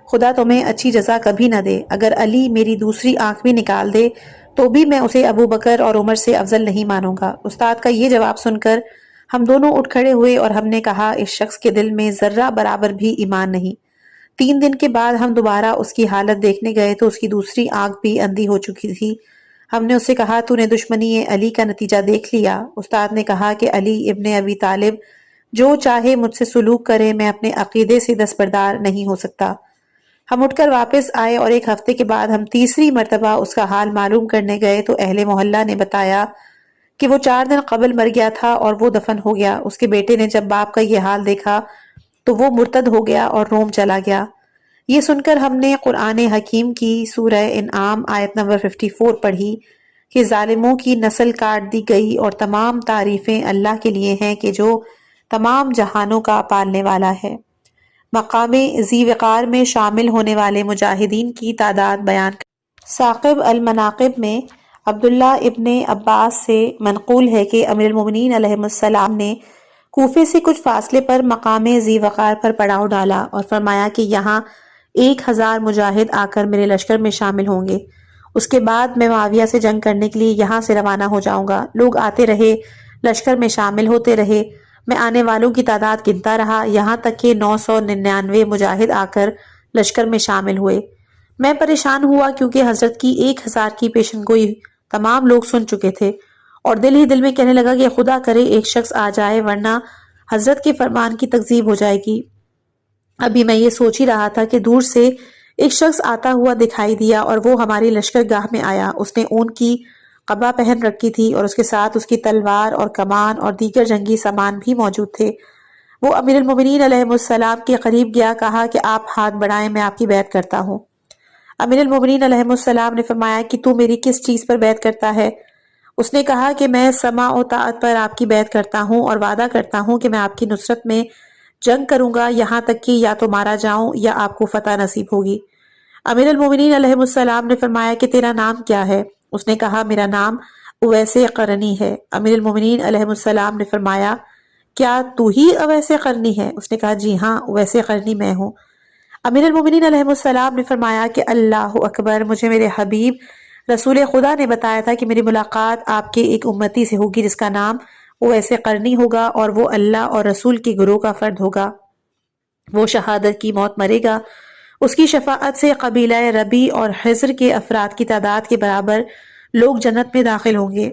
خدا تمہیں اچھی جزا کبھی نہ دے، اگر علی میری دوسری آنکھ بھی نکال دے تو بھی میں اسے ابو بکر اور عمر سے افضل نہیں مانوں گا۔ استاد کا یہ جواب سن کر ہم دونوں اٹھ کھڑے ہوئے اور ہم نے کہا اس شخص کے دل میں ذرہ برابر بھی ایمان نہیں۔ 3 دن کے بعد ہم دوبارہ اس کی حالت دیکھنے گئے تو اس کی دوسری آنکھ بھی اندھی ہو چکی تھی۔ ہم نے اسے کہا تو نے دشمنی علی کا نتیجہ دیکھ لیا؟ استاد نے کہا کہ علی ابن ابی طالب جو چاہے مجھ سے سلوک کرے، میں اپنے عقیدے سے دستبردار نہیں ہو سکتا۔ ہم اٹھ کر واپس آئے اور 1 ہفتے کے بعد ہم تیسری مرتبہ اس کا حال معلوم کرنے گئے تو اہل محلہ نے بتایا کہ وہ 4 دن قبل مر گیا تھا اور وہ دفن ہو گیا۔ اس کے بیٹے نے جب باپ کا یہ حال دیکھا تو وہ مرتد ہو گیا اور روم چلا گیا۔ یہ سن کر ہم نے قرآن حکیم کی سورہ انعام آیت نمبر 54 پڑھی کہ ظالموں کی نسل کاٹ دی گئی اور تمام تعریفیں اللہ کے لیے ہیں کہ جو تمام جہانوں کا پالنے والا ہے۔ مقام ذی وقار میں شامل ہونے والے مجاہدین کی تعداد بیان کر ثاقب المناقب میں عبداللہ ابن عباس سے منقول ہے کہ امیر المومنین علیہ السلام نے کوفے سے کچھ فاصلے پر مقام ذی وقار پر پڑاؤ ڈالا اور فرمایا کہ یہاں 1000 مجاہد آ کر میرے لشکر میں شامل ہوں گے، اس کے بعد میں معاویہ سے جنگ کرنے کے لیے یہاں سے روانہ ہو جاؤں گا۔ لوگ آتے رہے، لشکر میں شامل ہوتے رہے، میں آنے والوں کی تعداد گنتا رہا، یہاں تک کہ 999 مجاہد آ کر لشکر میں شامل ہوئے۔ میں پریشان ہوا کیونکہ حضرت کی 1000 کی پیشن گوئی تمام لوگ سن چکے تھے اور دل ہی دل میں کہنے لگا کہ خدا کرے ایک شخص آ جائے ورنہ حضرت کے فرمان کی تکذیب ہو جائے گی۔ ابھی میں یہ سوچ ہی رہا تھا کہ دور سے ایک شخص آتا ہوا دکھائی دیا اور وہ ہماری لشکر گاہ میں آیا۔ اس نے اون کی قبا پہن رکھی تھی اور اس کے ساتھ اس کی تلوار اور کمان اور دیگر جنگی سامان بھی موجود تھے۔ وہ امیر المومنین علیہ السلام کے قریب گیا، کہا کہ آپ ہاتھ بڑھائیں، میں آپ کی بیعت کرتا ہوں۔ امیر المومنین علیہ السلام نے فرمایا کہ تو میری کس چیز پر بیعت کرتا ہے؟ اس نے کہا کہ میں سمع و طاعت پر آپ کی بیعت کرتا ہوں اور وعدہ کرتا ہوں کہ میں آپ کی نصرت میں جنگ کروں گا یہاں تک کہ یا تو مارا جاؤں یا آپ کو فتح نصیب ہوگی۔ امیر المومنین علیہ السلام نے فرمایا کہ تیرا نام کیا ہے؟ اس نے کہا میرا نام اویس قرنی ہے۔ امیر المومنین علیہ السلام نے فرمایا کیا تو ہی ویسے قرنی ہے؟ اس نے کہا جی ہاں ویسے قرنی میں ہوں۔ امیر المومنین علیہ السلام نے فرمایا کہ اللہ اکبر، مجھے میرے حبیب رسول خدا نے بتایا تھا کہ میری ملاقات آپ کے ایک امتی سے ہوگی جس کا نام وہ ویسے قرنی ہوگا اور وہ اللہ اور رسول کے گروہ کا فرد ہوگا، وہ شہادت کی موت مرے گا، اس کی شفاعت سے قبیلہ ربی اور حضر کے افراد کی تعداد کے برابر لوگ جنت میں داخل ہوں گے۔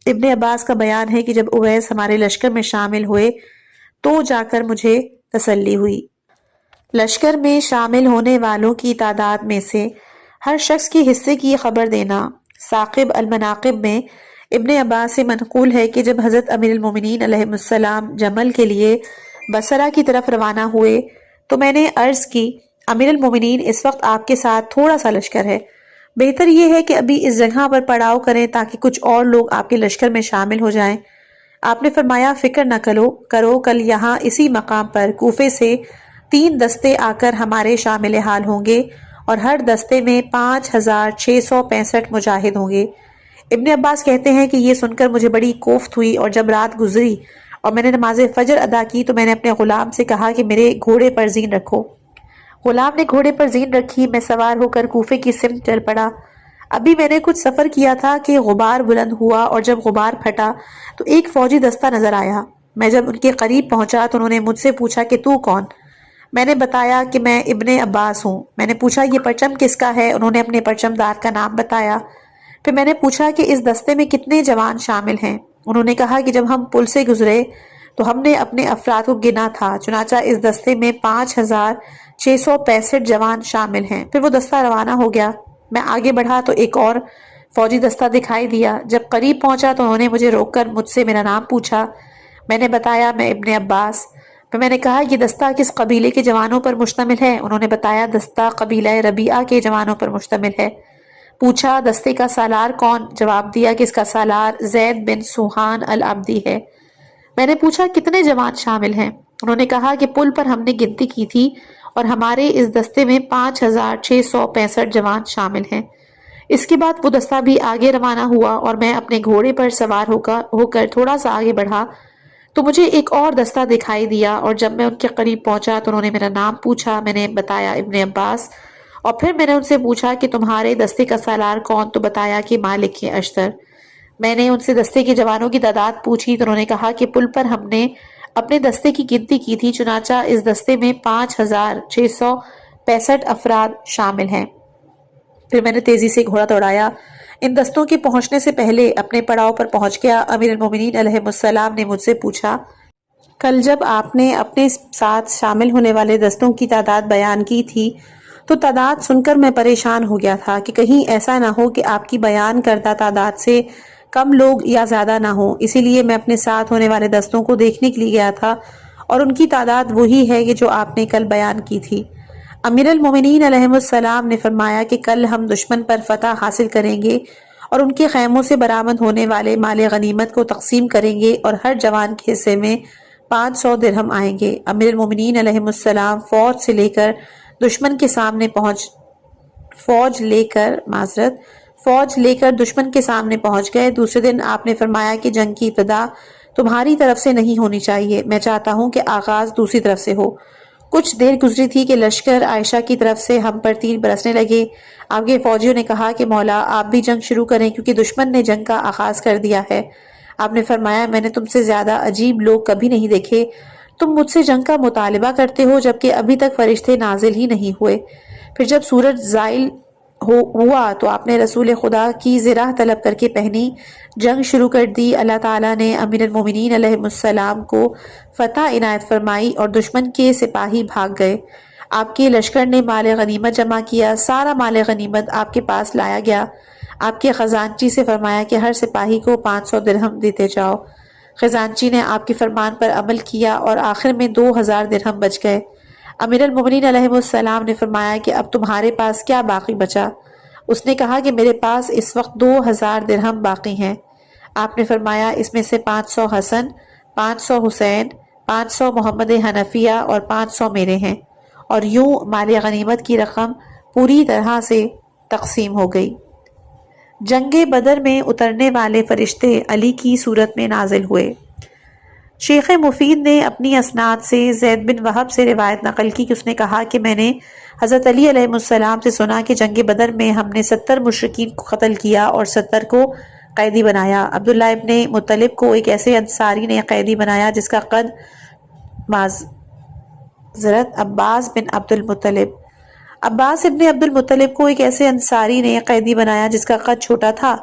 ابن عباس کا بیان ہے کہ جب اویس ہمارے لشکر میں شامل ہوئے تو جا کر مجھے تسلی ہوئی۔ لشکر میں شامل ہونے والوں کی تعداد میں سے ہر شخص کے حصے کی خبر دینا۔ ثاقب المناقب میں ابن عباس سے منقول ہے کہ جب حضرت امیر المومنین علیہ السلام جمل کے لیے بصرہ کی طرف روانہ ہوئے تو میں نے عرض کی امیر المومنین اس وقت آپ کے ساتھ تھوڑا سا لشکر ہے، بہتر یہ ہے کہ ابھی اس جگہ پر پڑاؤ کریں تاکہ کچھ اور لوگ آپ کے لشکر میں شامل ہو جائیں۔ آپ نے فرمایا فکر نہ کرو، کل یہاں اسی مقام پر کوفے سے 3 دستے آ کر ہمارے شامل حال ہوں گے اور ہر دستے میں 5665 مجاہد ہوں گے۔ ابن عباس کہتے ہیں کہ یہ سن کر مجھے بڑی کوفت ہوئی، اور جب رات گزری اور میں نے نماز فجر ادا کی تو میں نے اپنے غلام سے کہا کہ میرے گھوڑے پر زین رکھو۔ غلام نے گھوڑے پر زین رکھی، میں سوار ہو کر کوفے کی سمت چل پڑا۔ ابھی میں نے کچھ سفر کیا تھا کہ غبار بلند ہوا، اور جب غبار پھٹا تو ایک فوجی دستہ نظر آیا۔ میں جب ان کے قریب پہنچا تو انہوں نے مجھ سے پوچھا کہ تو کون؟ میں نے بتایا کہ میں ابن عباس ہوں۔ میں نے پوچھا یہ پرچم کس کا ہے؟ انہوں نے اپنے پرچم دار کا نام بتایا۔ پھر میں نے پوچھا کہ اس دستے میں کتنے جوان شامل ہیں؟ انہوں نے کہا کہ جب ہم پل سے گزرے تو ہم نے اپنے افراد کو گنا تھا، چنانچہ اس دستے میں 5665 جوان شامل ہیں۔ پھر وہ دستہ روانہ ہو گیا۔ میں آگے بڑھا تو ایک اور فوجی دستہ دکھائی دیا۔ جب قریب پہنچا تو انہوں نے مجھے روک کر مجھ سے میرا نام پوچھا۔ میں نے بتایا میں ابن عباس۔ پھر میں نے کہا یہ دستہ کس قبیلے کے جوانوں پر مشتمل ہے؟ انہوں نے بتایا دستہ قبیلہ ربیعہ کے جوانوں پر مشتمل ہے۔ پوچھا دستے کا سالار کون؟ جواب دیا کہ اس کا سالار زید بن سوحان العبدی ہے۔ میں نے پوچھا کتنے جوان شامل ہیں؟ انہوں نے کہا کہ پل پر ہم نے گنتی کی تھی اور ہمارے اس دستے میں 5665 جوان شامل ہیں۔ اس کے بعد وہ دستہ بھی آگے روانہ ہوا اور میں اپنے گھوڑے پر سوار ہو کر تھوڑا سا آگے بڑھا تو مجھے ایک اور دستہ دکھائی دیا، اور جب میں ان کے قریب پہنچا تو انہوں نے میرا نام پوچھا۔ میں نے بتایا ابن عباس، اور پھر میں نے ان سے پوچھا کہ تمہارے دستے کا سالار کون؟ تو بتایا کہ مالک اشتر۔ میں نے ان سے دستے کے جوانوں کی تعداد پوچھی تو انہوں نے کہا کہ پل پر ہم نے اپنے دستے کی گنتی کی تھی، چنانچہ اس دستے میں 5665 افراد شامل ہیں۔ پھر میں نے تیزی سے گھوڑا دوڑایا، ان دستوں کے پہنچنے سے پہلے اپنے پڑاؤ پر پہنچ گیا۔ امیر المومنین علیہ السلام نے مجھ سے پوچھا کل جب آپ نے اپنے ساتھ شامل ہونے والے دستوں کی تعداد بیان کی تھی تو تعداد سن کر میں پریشان ہو گیا تھا کہ کہیں ایسا نہ ہو کہ آپ کی بیان کردہ تعداد سے کم لوگ یا زیادہ نہ ہوں، اسی لیے میں اپنے ساتھ ہونے والے دستوں کو دیکھنے کے لیے گیا تھا اور ان کی تعداد وہی ہے کہ جو آپ نے کل بیان کی تھی۔ امیر المومنین علیہ السلام نے فرمایا کہ کل ہم دشمن پر فتح حاصل کریں گے اور ان کے خیموں سے برآمد ہونے والے مال غنیمت کو تقسیم کریں گے اور ہر جوان کے حصے میں 500 درہم آئیں گے۔ امیر المومنین علیہ السلام فوج لے کر دشمن کے سامنے پہنچ گئے۔ دوسرے دن آپ نے فرمایا کہ جنگ کی ابتدا تمہاری طرف سے نہیں ہونی چاہیے، میں چاہتا ہوں کہ آغاز دوسری طرف سے ہو۔ کچھ دیر گزری تھی کہ لشکر عائشہ کی طرف سے ہم پر تیر برسنے لگے۔ آپ کے فوجیوں نے کہا کہ مولا آپ بھی جنگ شروع کریں کیونکہ دشمن نے جنگ کا آغاز کر دیا ہے۔ آپ نے فرمایا میں نے تم سے زیادہ عجیب لوگ کبھی نہیں دیکھے، تم مجھ سے جنگ کا مطالبہ کرتے ہو جبکہ ابھی تک فرشتے نازل ہی نہیں ہوئے۔ پھر جب سورج زائل ہوا تو آپ نے رسول خدا کی زرہ طلب کر کے پہنی، جنگ شروع کر دی۔ اللہ تعالیٰ نے امیر المومنین علیہ السلام کو فتح عنایت فرمائی اور دشمن کے سپاہی بھاگ گئے۔ آپ کے لشکر نے مال غنیمت جمع کیا، سارا مال غنیمت آپ کے پاس لایا گیا۔ آپ کے خزانچی سے فرمایا کہ ہر سپاہی کو 500 درہم دیتے جاؤ۔ خزانچی نے آپ کے فرمان پر عمل کیا اور آخر میں 2000 درہم بچ گئے۔ امیر المومنین علیہ السلام نے فرمایا کہ اب تمہارے پاس کیا باقی بچا؟ اس نے کہا کہ میرے پاس اس وقت 2000 درہم باقی ہیں۔ آپ نے فرمایا اس میں سے 500 حسن، 500 حسین، 500 محمد حنفیہ اور 500 میرے ہیں، اور یوں مال غنیمت کی رقم پوری طرح سے تقسیم ہو گئی۔ جنگ بدر میں اترنے والے فرشتے علی کی صورت میں نازل ہوئے۔ شیخ مفید نے اپنی اسناد سے زید بن وہب سے روایت نقل کی کہ اس نے کہا کہ میں نے حضرت علی علیہ السلام سے سنا کہ جنگ بدر میں ہم نے 70 مشرکین کو قتل کیا اور 70 کو قیدی بنایا۔ عبداللہ ابن مطلب کو ایک ایسے انصاری نے قیدی بنایا جس کا قد معذرت عباس بن عبد المطلب عباس ابن عبد المطلب کو ایک ایسے انصاری نے قیدی بنایا جس کا قد چھوٹا تھا۔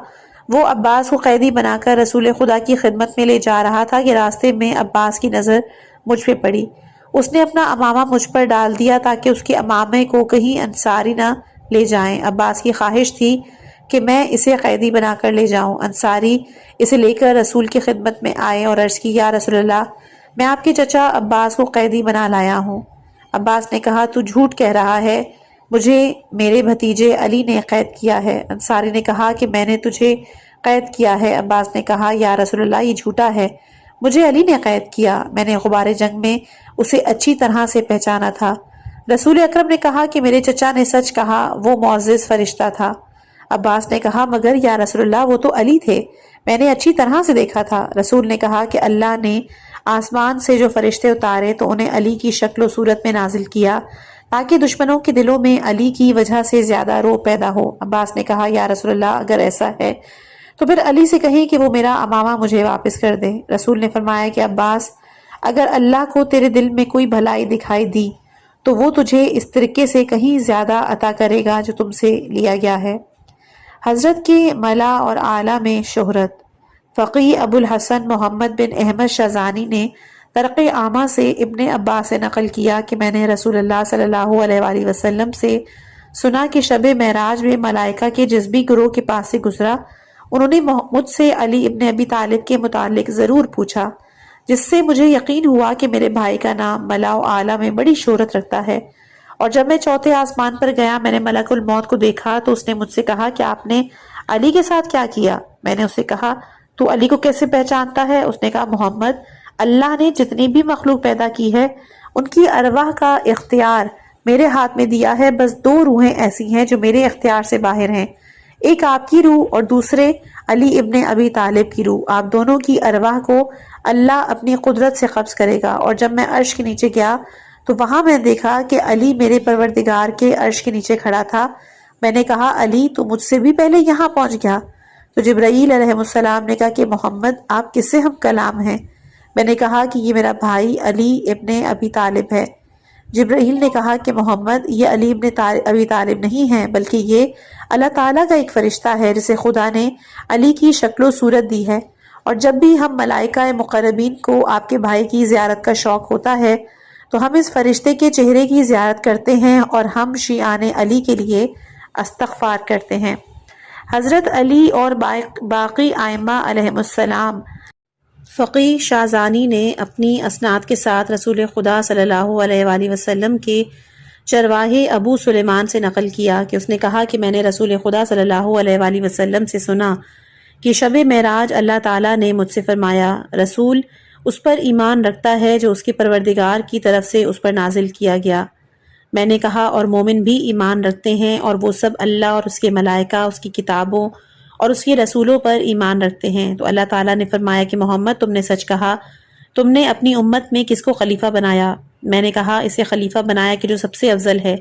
وہ عباس کو قیدی بنا کر رسول خدا کی خدمت میں لے جا رہا تھا کہ راستے میں عباس کی نظر مجھ پہ پڑی۔ اس نے اپنا امامہ مجھ پر ڈال دیا تاکہ اس کے امامے کو کہیں انصاری نہ لے جائیں۔ عباس کی خواہش تھی کہ میں اسے قیدی بنا کر لے جاؤں۔ انصاری اسے لے کر رسول کی خدمت میں آئے اور عرض کی، یا رسول اللہ، میں آپ کے چچا عباس کو قیدی بنا لایا ہوں۔ عباس نے کہا، تو جھوٹ کہہ رہا ہے، مجھے میرے بھتیجے علی نے قید کیا ہے۔ انصاری نے کہا کہ میں نے تجھے قید کیا ہے۔ عباس نے کہا، یا رسول اللہ، یہ جھوٹا ہے، مجھے علی نے قید کیا، میں نے غبار جنگ میں اسے اچھی طرح سے پہچانا تھا۔ رسول اکرم نے کہا کہ میرے چچا نے سچ کہا، وہ معزز فرشتہ تھا۔ عباس نے کہا، مگر یا رسول اللہ، وہ تو علی تھے، میں نے اچھی طرح سے دیکھا تھا۔ رسول نے کہا کہ اللہ نے آسمان سے جو فرشتے اتارے تو انہیں علی کی شکل و صورت میں نازل کیا تاکہ دشمنوں کے دلوں میں علی کی وجہ سے زیادہ رو پیدا ہو۔ عباس نے کہا، یا رسول اللہ، اگر ایسا ہے تو پھر علی سے کہیں کہ وہ میرا امامہ مجھے واپس کر دے۔ رسول نے فرمایا کہ عباس، اگر اللہ کو تیرے دل میں کوئی بھلائی دکھائی دی تو وہ تجھے اس طریقے سے کہیں زیادہ عطا کرے گا جو تم سے لیا گیا ہے۔ حضرت کے ملا اور اعلیٰ میں شہرت۔ فقیہ ابو الحسن محمد بن احمد شازانی نے طرق عامہ سے ابن عباس سے نقل کیا کہ میں نے رسول اللہ صلی اللہ علیہ وآلہ وسلم سے سنا کہ شب معراج میں ملائکہ کے جزبی گروہ کے پاس سے گزرا۔ انہوں نے مجھ سے علی ابن ابی طالب کے متعلق ضرور پوچھا، جس سے مجھے یقین ہوا کہ میرے بھائی کا نام ملا و اعلیٰ میں بڑی شہرت رکھتا ہے۔ اور جب میں چوتھے آسمان پر گیا، میں نے ملک الموت کو دیکھا تو اس نے مجھ سے کہا کہ آپ نے علی کے ساتھ کیا کیا؟ میں نے اسے کہا، تو علی کو کیسے پہچانتا ہے؟ اس نے کہا، محمد، اللہ نے جتنی بھی مخلوق پیدا کی ہے ان کی ارواح کا اختیار میرے ہاتھ میں دیا ہے، بس 2 روحیں ایسی ہیں جو میرے اختیار سے باہر ہیں، ایک آپ کی روح اور دوسرے علی ابن ابی طالب کی روح۔ آپ دونوں کی ارواح کو اللہ اپنی قدرت سے قبض کرے گا۔ اور جب میں عرش کے نیچے گیا تو وہاں میں دیکھا کہ علی میرے پروردگار کے عرش کے نیچے کھڑا تھا۔ میں نے کہا، علی تو مجھ سے بھی پہلے یہاں پہنچ گیا؟ تو جبرائیل علیہ السلام نے کہا کہ محمد، آپ کس سے ہم کلام ہیں؟ میں نے کہا کہ یہ میرا بھائی علی ابن ابی طالب ہے۔ جبرائیل نے کہا کہ محمد، یہ علی ابن ابی طالب نہیں ہے، بلکہ یہ اللہ تعالیٰ کا ایک فرشتہ ہے جسے خدا نے علی کی شکل و صورت دی ہے۔ اور جب بھی ہم ملائکہ مقربین کو آپ کے بھائی کی زیارت کا شوق ہوتا ہے تو ہم اس فرشتے کے چہرے کی زیارت کرتے ہیں اور ہم شیعان علی کے لیے استغفار کرتے ہیں۔ حضرت علی اور باقی ائمہ علیہم السلام۔ فقیہ شازانی نے اپنی اسناد کے ساتھ رسول خدا صلی اللہ علیہ وآلہ وسلم کے چرواہے ابو سلیمان سے نقل کیا کہ اس نے کہا کہ میں نے رسول خدا صلی اللہ علیہ وآلہ وسلم سے سنا کہ شب معراج اللہ تعالیٰ نے مجھ سے فرمایا، رسول اس پر ایمان رکھتا ہے جو اس کے پروردگار کی طرف سے اس پر نازل کیا گیا۔ میں نے کہا، اور مومن بھی ایمان رکھتے ہیں، اور وہ سب اللہ اور اس کے ملائکہ، اس کی کتابوں اور اس کے رسولوں پر ایمان رکھتے ہیں۔ تو اللہ تعالیٰ نے فرمایا کہ محمد، تم نے سچ کہا، تم نے اپنی امت میں کس کو خلیفہ بنایا؟ میں نے کہا، اسے خلیفہ بنایا کہ جو سب سے افضل ہے۔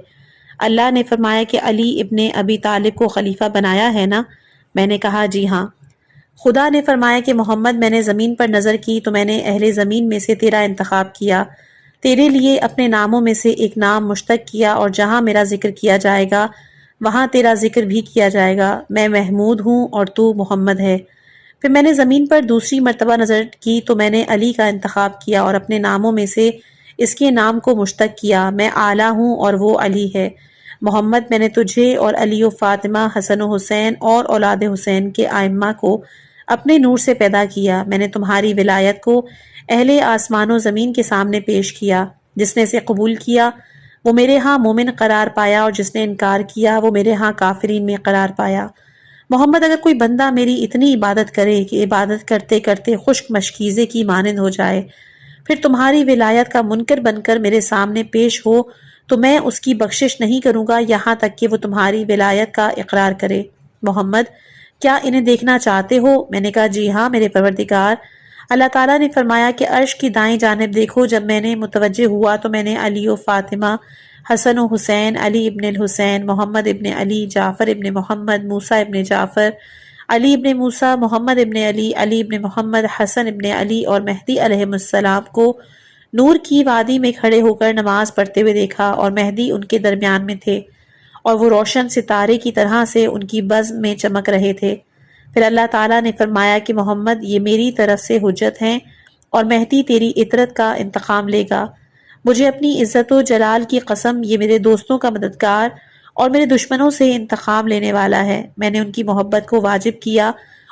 اللہ نے فرمایا کہ علی ابن ابی طالب کو خلیفہ بنایا ہے نا؟ میں نے کہا، جی ہاں۔ خدا نے فرمایا کہ محمد، میں نے زمین پر نظر کی تو میں نے اہل زمین میں سے تیرا انتخاب کیا، تیرے لیے اپنے ناموں میں سے ایک نام مشتق کیا، اور جہاں میرا ذکر کیا جائے گا وہاں تیرا ذکر بھی کیا جائے گا۔ میں محمود ہوں اور تو محمد ہے۔ پھر میں نے زمین پر دوسری مرتبہ نظر کی تو میں نے علی کا انتخاب کیا اور اپنے ناموں میں سے اس کے نام کو مشتق کیا۔ میں اعلیٰ ہوں اور وہ علی ہے۔ محمد، میں نے تجھے اور علی و فاطمہ، حسن و حسین اور اولاد حسین کے ائمہ کو اپنے نور سے پیدا کیا۔ میں نے تمہاری ولایت کو اہل آسمان و زمین کے سامنے پیش کیا۔ جس نے اسے قبول کیا وہ میرے ہاں مومن قرار پایا، اور جس نے انکار کیا وہ میرے ہاں کافرین میں قرار پایا۔ محمد، اگر کوئی بندہ میری اتنی عبادت کرے کہ عبادت کرتے کرتے خشک مشکیزے کی مانند ہو جائے، پھر تمہاری ولایت کا منکر بن کر میرے سامنے پیش ہو تو میں اس کی بخشش نہیں کروں گا یہاں تک کہ وہ تمہاری ولایت کا اقرار کرے۔ محمد، کیا انہیں دیکھنا چاہتے ہو؟ میں نے کہا، جی ہاں میرے پروردگار، اللہ تعالیٰ نے فرمایا کہ عرش کی دائیں جانب دیکھو۔ جب میں نے متوجہ ہوا تو میں نے علی و فاطمہ، حسن و حسین، علی ابن الحسین، محمد ابن علی، جعفر ابن محمد، موسیٰ ابن جعفر، علی ابن موسیٰ، محمد ابن علی، علی ابن محمد، حسن ابن علی اور مہدی علیہ السلام کو نور کی وادی میں کھڑے ہو کر نماز پڑھتے ہوئے دیکھا، اور مہدی ان کے درمیان میں تھے اور وہ روشن ستارے کی طرح سے ان کی بزم میں چمک رہے تھے۔ پھر اللہ تعالیٰ نے فرمایا کہ محمد یہ میری طرف سے حجت ہیں اور مہدی تیری اطرت کا انتقام لے گا۔ مجھے اپنی عزت و جلال کی قسم، یہ میرے دوستوں کا مددگار اور میرے دشمنوں سے انتقام لینے والا ہے۔ میں نے ان کی محبت کو واجب کیا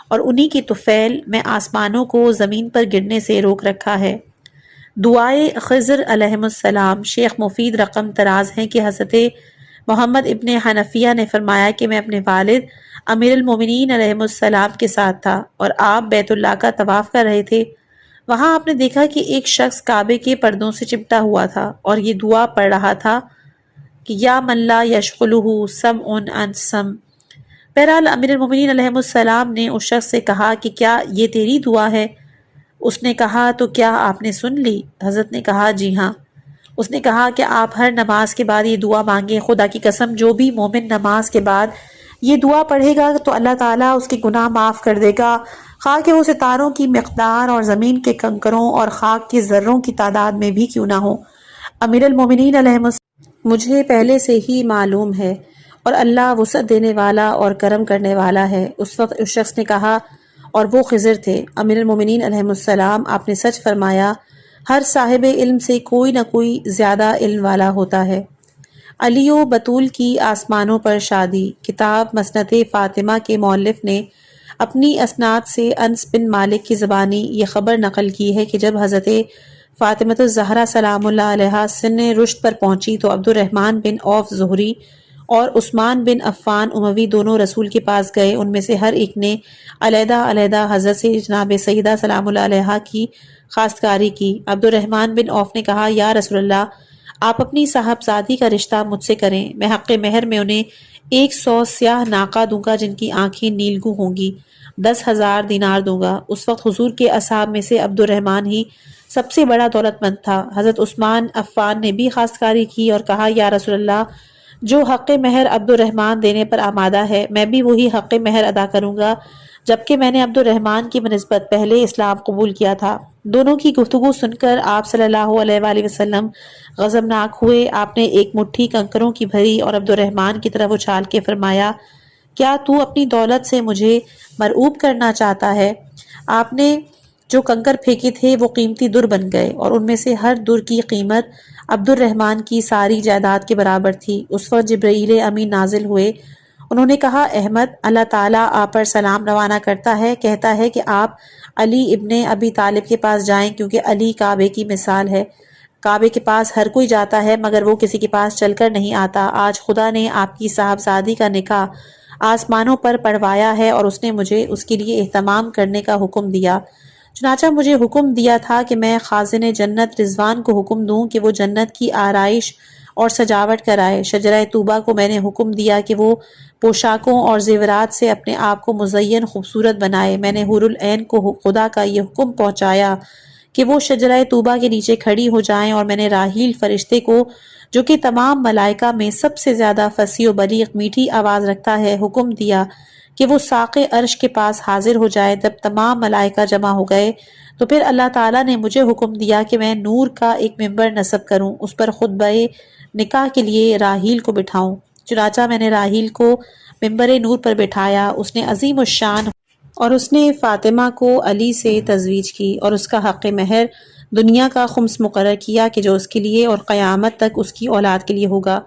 اور انہی کی طفیل میں آسمانوں کو زمین پر گرنے سے روک رکھا ہے۔ دعائے خضر علیہ السلام۔ شیخ مفید رقم طراز ہیں کہ حضرت محمد ابن حنفیہ نے فرمایا کہ میں اپنے والد امیر المومنین علیہ السلام کے ساتھ تھا اور آپ بیت اللہ کا طواف کر رہے تھے۔ وہاں آپ نے دیکھا کہ ایک شخص کعبے کے پردوں سے چمٹا ہوا تھا اور یہ دعا پڑھ رہا تھا کہ یا من لا یشغلہ سمع عن سمع۔ بہرحال امیر المومنین علیہ السلام نے اس شخص سے کہا کہ کیا یہ تیری دعا ہے؟ اس نے کہا تو کیا آپ نے سن لی؟ حضرت نے کہا جی ہاں۔ اس نے کہا کہ آپ ہر نماز کے بعد یہ دعا مانگیں۔ خدا کی قسم جو بھی مومن نماز کے بعد یہ دعا پڑھے گا تو اللہ تعالیٰ اس کے گناہ معاف کر دے گا، خواہ کہ وہ ستاروں کی مقدار اور زمین کے کنکروں اور خاک کے ذروں کی تعداد میں بھی کیوں نہ ہو۔ امیر المومنین علیہ السلام، مجھے پہلے سے ہی معلوم ہے اور اللہ وسعت دینے والا اور کرم کرنے والا ہے۔ اس وقت اس شخص نے کہا، اور وہ خضر تھے۔ امیر المومنین علیہ السلام، آپ نے سچ فرمایا، ہر صاحب علم سے کوئی نہ کوئی زیادہ علم والا ہوتا ہے۔ علی و بطول کی آسمانوں پر شادی۔ کتاب مسند فاطمہ کے مؤلف نے اپنی اسناد سے انس بن مالک کی زبانی یہ خبر نقل کی ہے کہ جب حضرت فاطمہ الزہرا سلام اللہ علیہا سن رشد پر پہنچی تو عبد الرحمن بن عوف زہری اور عثمان بن عفان اموی دونوں رسول کے پاس گئے۔ ان میں سے ہر ایک نے علیحدہ علیحدہ حضرت سے جناب سیدہ سلام اللہ علیہا کی خواستگاری کی۔ عبد الرحمن بن عوف نے کہا، یا رسول اللہ، آپ اپنی صاحبزادی کا رشتہ مجھ سے کریں، میں حق مہر میں انہیں 100 سیاہ ناقہ دوں گا جن کی آنکھیں نیلگوں ہوں گی، 10,000 دینار دوں گا۔ اس وقت حضور کے اصحاب میں سے عبد الرحمن ہی سب سے بڑا دولت مند تھا۔ حضرت عثمان عفان نے بھی خواستگاری کی اور کہا، یا رسول اللہ، جو حق مہر عبد الرحمن دینے پر آمادہ ہے میں بھی وہی حق مہر ادا کروں گا، جبکہ میں نے عبد الرحمن کی بنسبت پہلے اسلام قبول کیا تھا۔ دونوں کی گفتگو سن کر آپ صلی اللہ علیہ وآلہ وسلم غضبناک ہوئے۔ آپ نے ایک مٹھی کنکروں کی بھری اور عبد الرحمن کی طرف اچھال کے فرمایا، کیا تو اپنی دولت سے مجھے مرعوب کرنا چاہتا ہے؟ آپ نے جو کنکر پھینکے تھے وہ قیمتی در بن گئے اور ان میں سے ہر در کی قیمت عبد الرحمن کی ساری جائیداد کے برابر تھی۔ اس وقت جبرائیل امین نازل ہوئے۔ انہوں نے کہا، احمد، اللہ تعالیٰ آپ پر سلام روانہ کرتا ہے، کہتا ہے کہ آپ علی ابن ابی طالب کے پاس جائیں کیونکہ علی کعبے کی مثال ہے۔ کعبے کے پاس ہر کوئی جاتا ہے مگر وہ کسی کے پاس چل کر نہیں آتا۔ آج خدا نے آپ کی صاحبزادی کا نکاح آسمانوں پر پڑھوایا ہے اور اس نے مجھے اس کے لیے اہتمام کرنے کا حکم دیا۔ چنانچہ مجھے حکم دیا تھا کہ میں خازن جنت رضوان کو حکم دوں کہ وہ جنت کی آرائش اور سجاوٹ کرائے۔ شجرہ طوبہ کو میں نے حکم دیا کہ وہ پوشاکوں اور زیورات سے اپنے آپ کو مزین خوبصورت بنائے۔ میں نے حور العین کو خدا کا یہ حکم پہنچایا کہ وہ شجرہ طوبہ کے نیچے کھڑی ہو جائیں، اور میں نے راحیل فرشتے کو، جو کہ تمام ملائکہ میں سب سے زیادہ فصیح و بلیغ میٹھی آواز رکھتا ہے، حکم دیا کہ وہ ساق عرش کے پاس حاضر ہو جائے۔ جب تمام ملائکہ جمع ہو گئے تو پھر اللہ تعالیٰ نے مجھے حکم دیا کہ میں نور کا ایک ممبر نصب کروں، اس پر خطبہ نکاح کے لیے راحیل کو بٹھاؤں۔ چنانچہ میں نے راحیل کو ممبر نور پر بٹھایا۔ اس نے عظیم الشان اور اس نے فاطمہ کو علی سے تزویج کی اور اس کا حق مہر دنیا کا خمس مقرر کیا کہ جو اس کے لیے اور قیامت تک اس کی اولاد کے لیے ہوگا،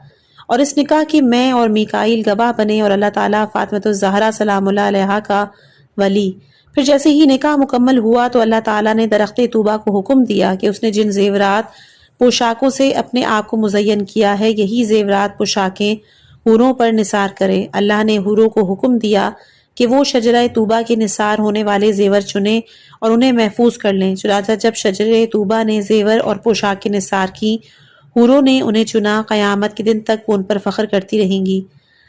اور اس نکاح کی میں اور میکائیل گواہ بنے اور اللہ تعالیٰ فاطمہ الزہرا سلام اللہ علیہا کا ولی۔ پھر جیسے ہی نکاح مکمل ہوا تو اللہ تعالیٰ نے درخت طوبہ کو حکم دیا کہ اس نے جن زیورات پوشاکوں سے اپنے آپ کو مزین کیا ہے، یہی زیورات پوشاکیں حوروں پر نثار کرے۔ اللہ نے حوروں کو حکم دیا کہ وہ شجرہ طوبہ کے نثار ہونے والے زیور چنیں اور انہیں محفوظ کر لیں۔ چنانچہ جب شجرہ طوبہ نے زیور اور پوشاک کے نثار کی، حوروں نے انہیں چنا، قیامت کے دن تک وہ ان پر فخر کرتی رہیں گی۔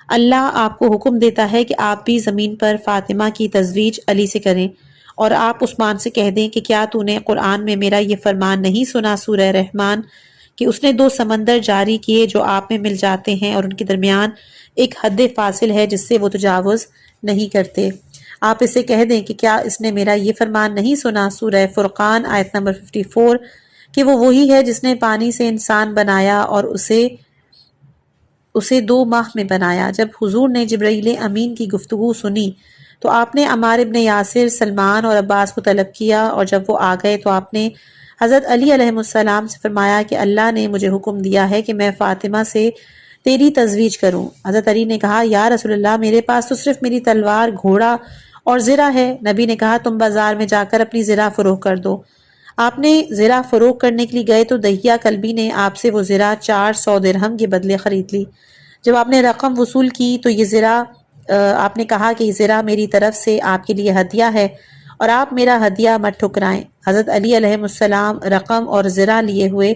اللہ آپ کو حکم دیتا ہے کہ آپ بھی زمین پر فاطمہ کی تزویج علی سے کریں اور آپ عثمان سے کہہ دیں کہ کیا تو نے قرآن میں میرا یہ فرمان نہیں سنا سورہ رحمان کہ اس نے 2 سمندر جاری کیے جو آپ میں مل جاتے ہیں اور ان کے درمیان ایک حد فاصل ہے جس سے وہ تجاوز نہیں کرتے۔ آپ اسے کہہ دیں کہ کیا اس نے میرا یہ فرمان نہیں سنا سورہ فرقان آیت نمبر 54 کہ وہ وہی ہے جس نے پانی سے انسان بنایا اور اسے 2 ماہ میں بنایا۔ جب حضور نے جبرائیل امین کی گفتگو سنی تو آپ نے عمار ابن یاسر، سلمان اور عباس کو طلب کیا، اور جب وہ آ گئے تو آپ نے حضرت علی علیہ السلام سے فرمایا کہ اللہ نے مجھے حکم دیا ہے کہ میں فاطمہ سے تیری تزویج کروں۔ حضرت علی نے کہا یا رسول اللہ، میرے پاس تو صرف میری تلوار، گھوڑا اور زرہ ہے۔ نبی نے کہا تم بازار میں جا کر اپنی زرہ فروخت کر دو۔ آپ نے زرہ فروخت کرنے کے لیے گئے تو دہیہ کلبی نے آپ سے وہ زرہ 400 درہم کے بدلے خرید لی۔ جب آپ نے رقم وصول کی تو یہ زرہ آپ نے کہا کہ یہ زرہ میری طرف سے آپ کے لیے ہدیہ ہے اور آپ میرا ہدیہ مت ٹھکرائیں۔ حضرت علی علیہ السلام رقم اور زرہ لیے ہوئے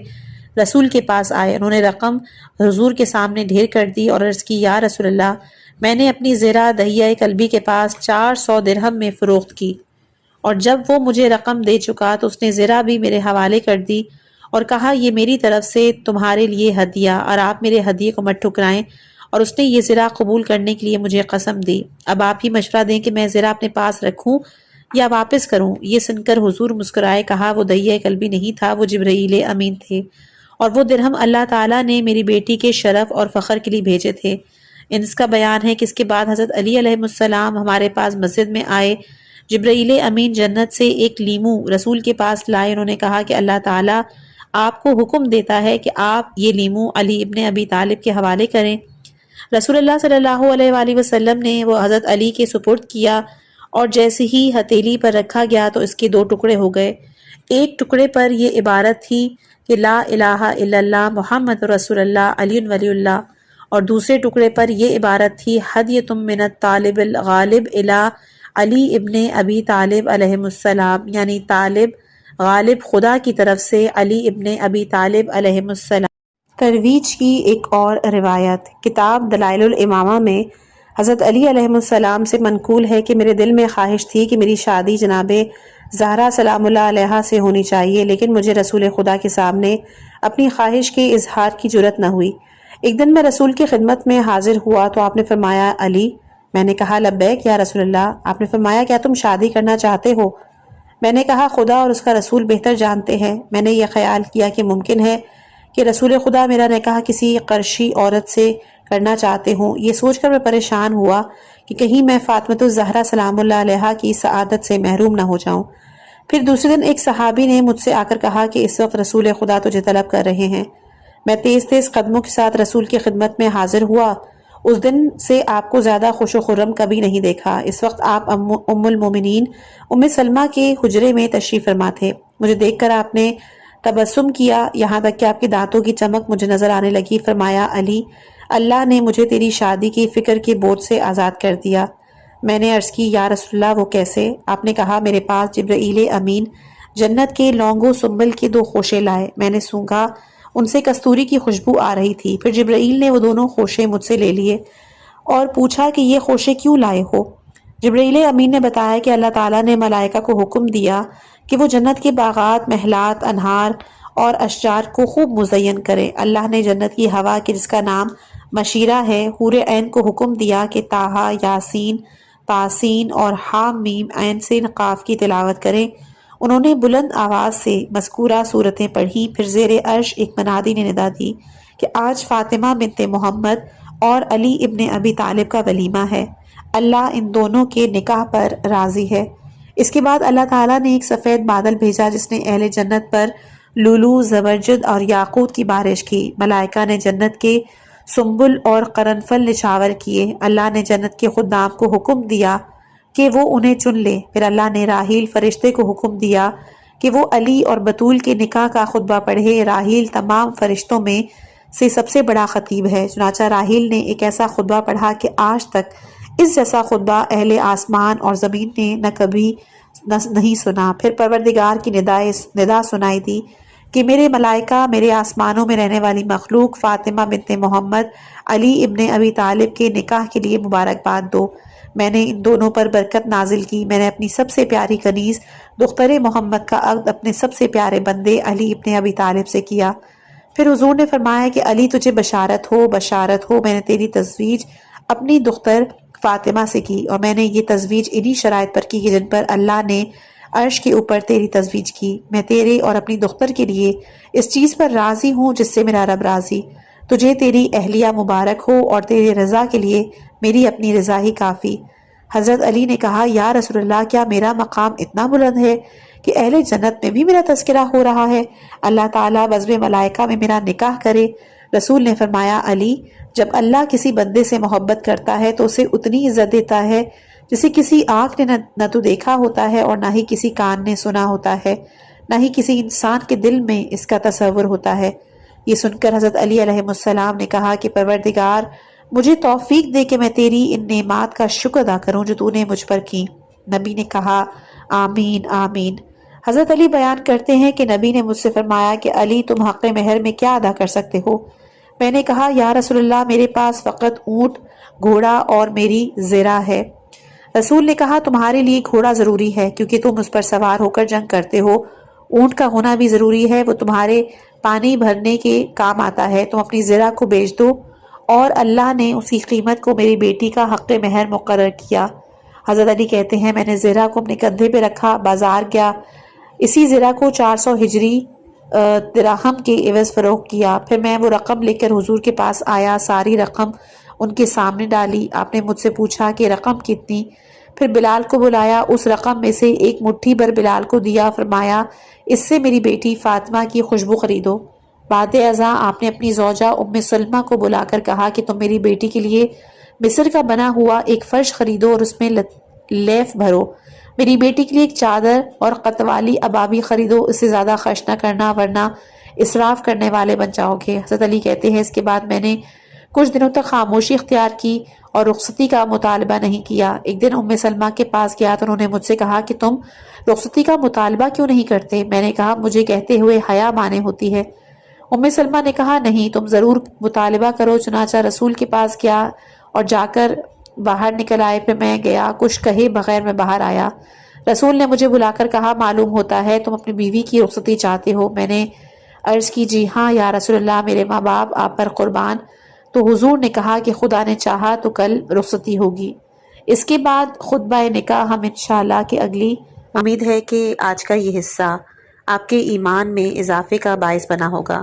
رسول کے پاس آئے۔ انہوں نے رقم حضور کے سامنے ڈھیر کر دی اور عرض کی یا رسول اللہ، میں نے اپنی زرہ دہیہ کلبی کے پاس 400 درہم میں فروخت کی، اور جب وہ مجھے رقم دے چکا تو اس نے زرہ بھی میرے حوالے کر دی اور کہا یہ میری طرف سے تمہارے لیے ہدیہ، اور آپ میرے ہدیے کو مت ٹھکرائیں، اور اس نے یہ زرہ قبول کرنے کے لیے مجھے قسم دی۔ اب آپ ہی مشورہ دیں کہ میں زرہ اپنے پاس رکھوں یا واپس کروں۔ یہ سن کر حضور مسکرائے، کہا وہ دہیہ کلبی نہیں تھا، وہ جبرائیل امین تھے، اور وہ درہم اللہ تعالیٰ نے میری بیٹی کے شرف اور فخر کے لیے بھیجے تھے۔ اس کا بیان ہے کہ اس کے بعد حضرت علی علیہ السلام ہمارے پاس مسجد میں آئے۔ جبرائیل امین جنت سے ایک لیمو رسول کے پاس لائے۔ انہوں نے کہا کہ اللہ تعالیٰ آپ کو حکم دیتا ہے کہ آپ یہ لیمو علی ابن ابی طالب کے حوالے کریں۔ رسول اللہ صلی اللہ علیہ وآلہ وسلم نے وہ حضرت علی کے سپرد کیا، اور جیسے ہی ہتھیلی پر رکھا گیا تو اس کے 2 ٹکڑے ہو گئے۔ ایک ٹکڑے پر یہ عبارت تھی کہ لا الہ الا اللہ محمد رسول اللہ علی ولی اللہ، اور دوسرے ٹکڑے پر یہ عبارت تھی ہدیۃ من الطالب الغالب الی علی ابن ابی طالب علیہ السلام، یعنی طالب غالب خدا کی طرف سے علی ابن ابی طالب علیہ السلام۔ ترویج کی ایک اور روایت کتاب دلائل الامامہ میں حضرت علی علیہ السلام سے منقول ہے کہ میرے دل میں خواہش تھی کہ میری شادی جناب زہرا سلام اللہ علیہا سے ہونی چاہیے، لیکن مجھے رسول خدا کے سامنے اپنی خواہش کے اظہار کی جرأت نہ ہوئی۔ ایک دن میں رسول کی خدمت میں حاضر ہوا تو آپ نے فرمایا علی۔ میں نے کہا لبیک یا رسول اللہ۔ آپ نے فرمایا کیا تم شادی کرنا چاہتے ہو؟ میں نے کہا خدا اور اس کا رسول بہتر جانتے ہیں۔ میں نے یہ خیال کیا کہ ممکن ہے کہ رسول خدا میرا نکاح کسی قرشی عورت سے کرنا چاہتے ہوں۔ یہ سوچ کر میں پریشان ہوا کہ کہیں میں فاطمۃ الزہرا سلام اللہ علیہا کی سعادت سے محروم نہ ہو جاؤں۔ پھر دوسرے دن ایک صحابی نے مجھ سے آ کر کہا کہ اس وقت رسول خدا تجھے طلب کر رہے ہیں۔ میں تیز تیز قدموں کے ساتھ رسول کی خدمت میں حاضر ہوا۔ اس دن سے آپ کو زیادہ خوش و خرم کبھی نہیں دیکھا۔ اس وقت آپ ام المومنین ام سلمہ کے حجرے میں تشریف فرما تھے۔ مجھے دیکھ کر آپ نے تبسم کیا، یہاں تک کہ آپ کے دانتوں کی چمک مجھے نظر آنے لگی۔ فرمایا علی، اللہ نے مجھے تیری شادی کی فکر کے بوجھ سے آزاد کر دیا۔ میں نے عرض کی یا رسول اللہ وہ کیسے؟ آپ نے کہا میرے پاس جبرائیل امین جنت کے لونگو سنبل کے 2 خوشے لائے۔ میں نے سونگھا، ان سے کستوری کی خوشبو آ رہی تھی۔ پھر جبرائیل نے وہ دونوں خوشے مجھ سے لے لیے اور پوچھا کہ یہ خوشے کیوں لائے ہو؟ جبرائیل امین نے بتایا کہ اللہ تعالیٰ نے ملائکہ کو حکم دیا کہ وہ جنت کے باغات، محلات، انہار اور اشجار کو خوب مزین کرے۔ اللہ نے جنت کی ہوا کے جس کا نام مشیرہ ہے، حور عین کو حکم دیا کہ طٰہٰ، یاسین، تاسین اور حام میم عین سین قاف کی تلاوت کریں۔ انہوں نے بلند آواز سے مذکورہ صورتیں پڑھی۔ پھر زیر عرش ایک منادی نے ندا دی کہ آج فاطمہ بنت محمد اور علی ابن ابی طالب کا ولیمہ ہے، اللہ ان دونوں کے نکاح پر راضی ہے۔ اس کے بعد اللہ تعالیٰ نے ایک سفید بادل بھیجا جس نے اہل جنت پر لولو، زبرجد اور یاقوت کی بارش کی۔ ملائکہ نے جنت کے سنبل اور قرنفل نچھاور کیے۔ اللہ نے جنت کے خدام کو حکم دیا کہ وہ انہیں چن لے۔ پھر اللہ نے راحیل فرشتے کو حکم دیا کہ وہ علی اور بطول کے نکاح کا خطبہ پڑھے۔ راحیل تمام فرشتوں میں سے سب سے بڑا خطیب ہے، چنانچہ راحیل نے ایک ایسا خطبہ پڑھا کہ آج تک اس جیسا خطبہ اہل آسمان اور زمین نے نہ کبھی نہیں سنا۔ پھر پروردگار کی ندا سنائی دی کہ میرے ملائکہ، میرے آسمانوں میں رہنے والی مخلوق، فاطمہ بنت محمد علی ابن ابی طالب کے نکاح کے لیے مبارکباد دو۔ میں نے ان دونوں پر برکت نازل کی۔ میں نے اپنی سب سے پیاری کنیز دختر محمد کا عقد اپنے سب سے پیارے بندے علی ابن ابی طالب سے کیا۔ پھر حضور نے فرمایا کہ علی تجھے بشارت ہو، بشارت ہو، میں نے تیری تزویج اپنی دختر فاطمہ سے کی، اور میں نے یہ تزویج انہی شرائط پر کی کہ جن پر اللہ نے عرش کے اوپر تیری تزویج کی۔ میں تیرے اور اپنی دختر کے لیے اس چیز پر راضی ہوں جس سے میرا رب راضی۔ تجھے تیری اہلیہ مبارک ہو، اور تیرے رضا کے لیے میری اپنی رضا ہی کافی۔ حضرت علی نے کہا یا رسول اللہ، کیا میرا مقام اتنا بلند ہے کہ اہل جنت میں بھی میرا تذکرہ ہو رہا ہے؟ اللہ تعالیٰ بزم ملائکہ میں میرا نکاح کرے۔ رسول نے فرمایا علی، جب اللہ کسی بندے سے محبت کرتا ہے تو اسے اتنی عزت دیتا ہے جسے کسی آنکھ نے نہ تو دیکھا ہوتا ہے اور نہ ہی کسی کان نے سنا ہوتا ہے، نہ ہی کسی انسان کے دل میں اس کا تصور ہوتا ہے۔ یہ سن کر حضرت علی علیہ السلام نے کہا کہ پروردگار، مجھے توفیق دے کہ میں تیری ان نعمات کا شکر ادا کروں جو تو نے مجھ پر کی۔ نبی نے کہا آمین آمین۔ حضرت علی بیان کرتے ہیں کہ نبی نے مجھ سے فرمایا کہ علی، تم حق مہر میں کیا ادا کر سکتے ہو؟ میں نے کہا یا رسول اللہ، میرے پاس فقط اونٹ، گھوڑا اور میری زرہ ہے۔ رسول نے کہا تمہارے لیے گھوڑا ضروری ہے کیونکہ تم اس پر سوار ہو کر جنگ کرتے ہو، اونٹ کا ہونا بھی ضروری ہے، وہ تمہارے پانی بھرنے کے کام آتا ہے، تم اپنی زرہ کو بیچ دو، اور اللہ نے اسی قیمت کو میری بیٹی کا حق مہر مقرر کیا۔ حضرت علی کہتے ہیں میں نے زرہ کو اپنے کندھے پہ رکھا، بازار گیا، اسی زرہ کو 400 ہجری درہم کے عوض فروخت کیا۔ پھر میں وہ رقم لے کر حضور کے پاس آیا، ساری رقم ان کے سامنے ڈالی۔ آپ نے مجھ سے پوچھا کہ رقم کتنی؟ پھر بلال کو بلایا، اس رقم میں سے ایک مٹھی بھر بلال کو دیا، فرمایا اس سے میری بیٹی فاطمہ کی خوشبو خریدو۔ بعد ازاں آپ نے اپنی زوجہ ام سلمہ کو بلا کر کہا کہ تم میری بیٹی کے لیے مصر کا بنا ہوا ایک فرش خریدو اور اس میں لیف بھرو، میری بیٹی کے لیے ایک چادر اور قطوالی ابابی خریدو، اس سے زیادہ خرچ نہ کرنا ورنہ اسراف کرنے والے بن جاؤ گے۔ حضرت علی کہتے ہیں اس کے بعد میں نے کچھ دنوں تک خاموشی اختیار کی اور رخصتی کا مطالبہ نہیں کیا۔ ایک دن ام سلمہ کے پاس گیا تو انہوں نے مجھ سے کہا کہ تم رخصتی کا مطالبہ کیوں نہیں کرتے؟ میں نے کہا مجھے کہتے ہوئے حیا مانے ہوتی ہے۔ ام سلمہ نے کہا نہیں، تم ضرور مطالبہ کرو۔ چنانچہ رسول کے پاس گیا اور جا کر باہر نکل آئے، پھر میں گیا، کچھ کہے بغیر میں باہر آیا۔ رسول نے مجھے بلا کر کہا معلوم ہوتا ہے تم اپنی بیوی کی رخصتی چاہتے ہو۔ میں نے عرض کی جی ہاں یا رسول اللہ، میرے ماں باپ آپ پر قربان۔ تو حضور نے کہا کہ خدا نے چاہا تو کل رخصتی ہوگی۔ اس کے بعد خطبہ نکاح ہم انشاءاللہ کہ اگلی امید ہے کہ آج کا یہ حصہ آپ کے ایمان میں اضافے کا باعث بنا ہوگا۔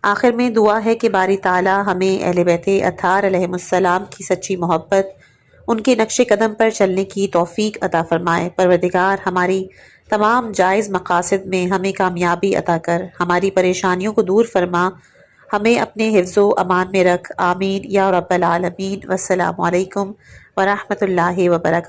آخر میں دعا ہے کہ باری تعالیٰ ہمیں اہل بیت اطہار علیہ السلام کی سچی محبت، ان کے نقش قدم پر چلنے کی توفیق عطا فرمائے۔ پروردگار ہماری تمام جائز مقاصد میں ہمیں کامیابی عطا کر، ہماری پریشانیوں کو دور فرما، ہمیں اپنے حفظ و امان میں رکھ، آمین یا رب العالمین۔ والسلام علیکم ورحمۃ اللہ وبرکاتہ۔